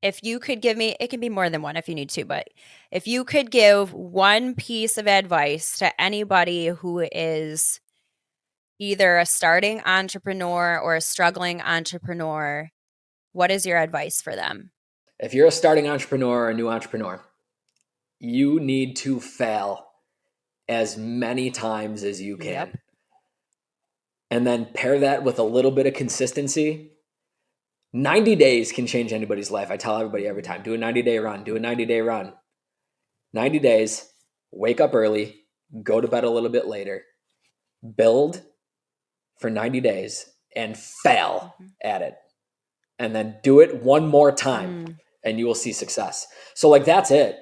if you could give me, it can be more than one if you need to, but if you could give one piece of advice to anybody who is either a starting entrepreneur or a struggling entrepreneur, what is your advice for them? If you're a starting entrepreneur or a new entrepreneur, you need to fail as many times as you can. Yep. And then pair that with a little bit of consistency. 90 days can change anybody's life. I tell everybody every time, do a 90-day run, do a 90-day run. 90 days, wake up early, go to bed a little bit later, build for 90 days and fail at it. And then do it one more time and you will see success. So like, that's it.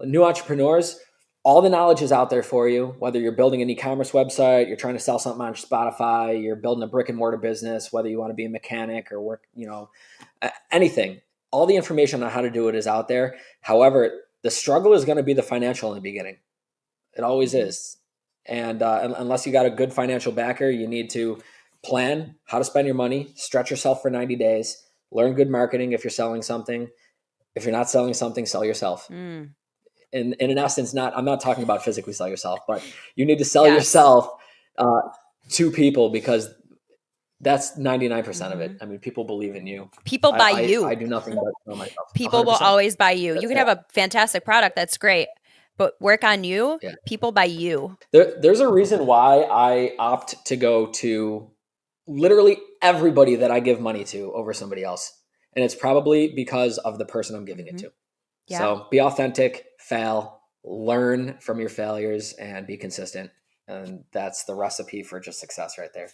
New entrepreneurs, all the knowledge is out there for you, whether you're building an e-commerce website, you're trying to sell something on Spotify, you're building a brick and mortar business, whether you want to be a mechanic or work, anything. All the information on how to do it is out there. However, the struggle is going to be the financial in the beginning. It always is. And unless you got a good financial backer, you need to plan how to spend your money, stretch yourself for 90 days, learn good marketing if you're selling something. If you're not selling something, sell yourself. And in essence, I'm not talking about physically sell yourself, but you need to sell yourself to people, because that's 99% of it. I mean, people believe in you. People buy you. I do nothing but sell myself. People 100%. will always buy you. You can have a fantastic product. That's great. But work on you. Yeah. People buy you. There's a reason why I opt to go to literally everybody that I give money to over somebody else. And it's probably because of the person I'm giving it to. Yeah. So be authentic, fail, learn from your failures, and be consistent. And that's the recipe for just success right there.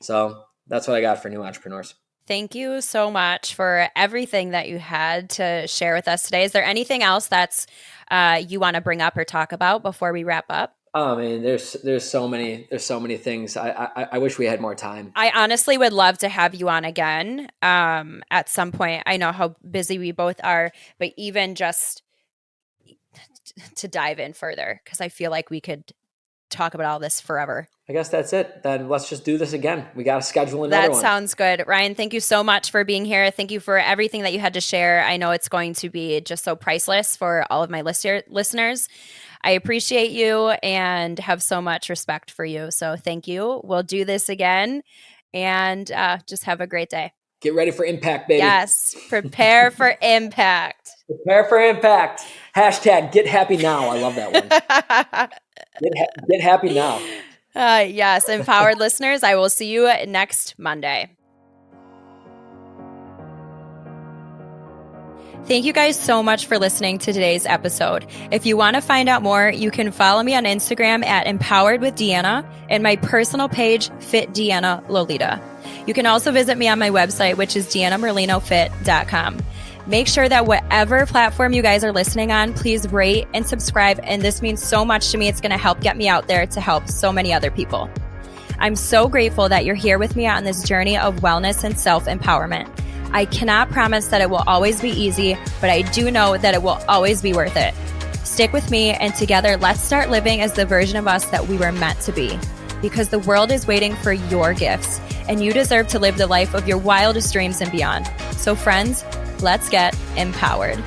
So that's what I got for new entrepreneurs. Thank you so much for everything that you had to share with us today. Is there anything else that's you want to bring up or talk about before we wrap up? Oh, I mean, there's so many things. I wish we had more time. I honestly would love to have you on again at some point. I know how busy we both are, but even just to dive in further, because I feel like we could talk about all this forever. I guess that's it. Then let's just do this again. We got to schedule another one. That sounds good. Ryan, thank you so much for being here. Thank you for everything that you had to share. I know it's going to be just so priceless for all of my listeners. I appreciate you and have so much respect for you. So thank you. We'll do this again, and just have a great day. Get ready for impact, baby. Yes. Prepare for impact. Prepare for impact. Hashtag get happy now. I love that one. Get happy now. Yes. Empowered listeners, I will see you next Monday. Thank you guys so much for listening to today's episode. If you want to find out more, you can follow me on Instagram at Empowered with Deanna and my personal page, Fit Deanna Lolita. You can also visit me on my website, which is deannamerlinofit.com. Make sure that whatever platform you guys are listening on, please rate and subscribe. And this means so much to me. It's going to help get me out there to help so many other people. I'm so grateful that you're here with me on this journey of wellness and self-empowerment. I cannot promise that it will always be easy, but I do know that it will always be worth it. Stick with me, and together, let's start living as the version of us that we were meant to be. Because the world is waiting for your gifts, and you deserve to live the life of your wildest dreams and beyond. So friends, let's get empowered.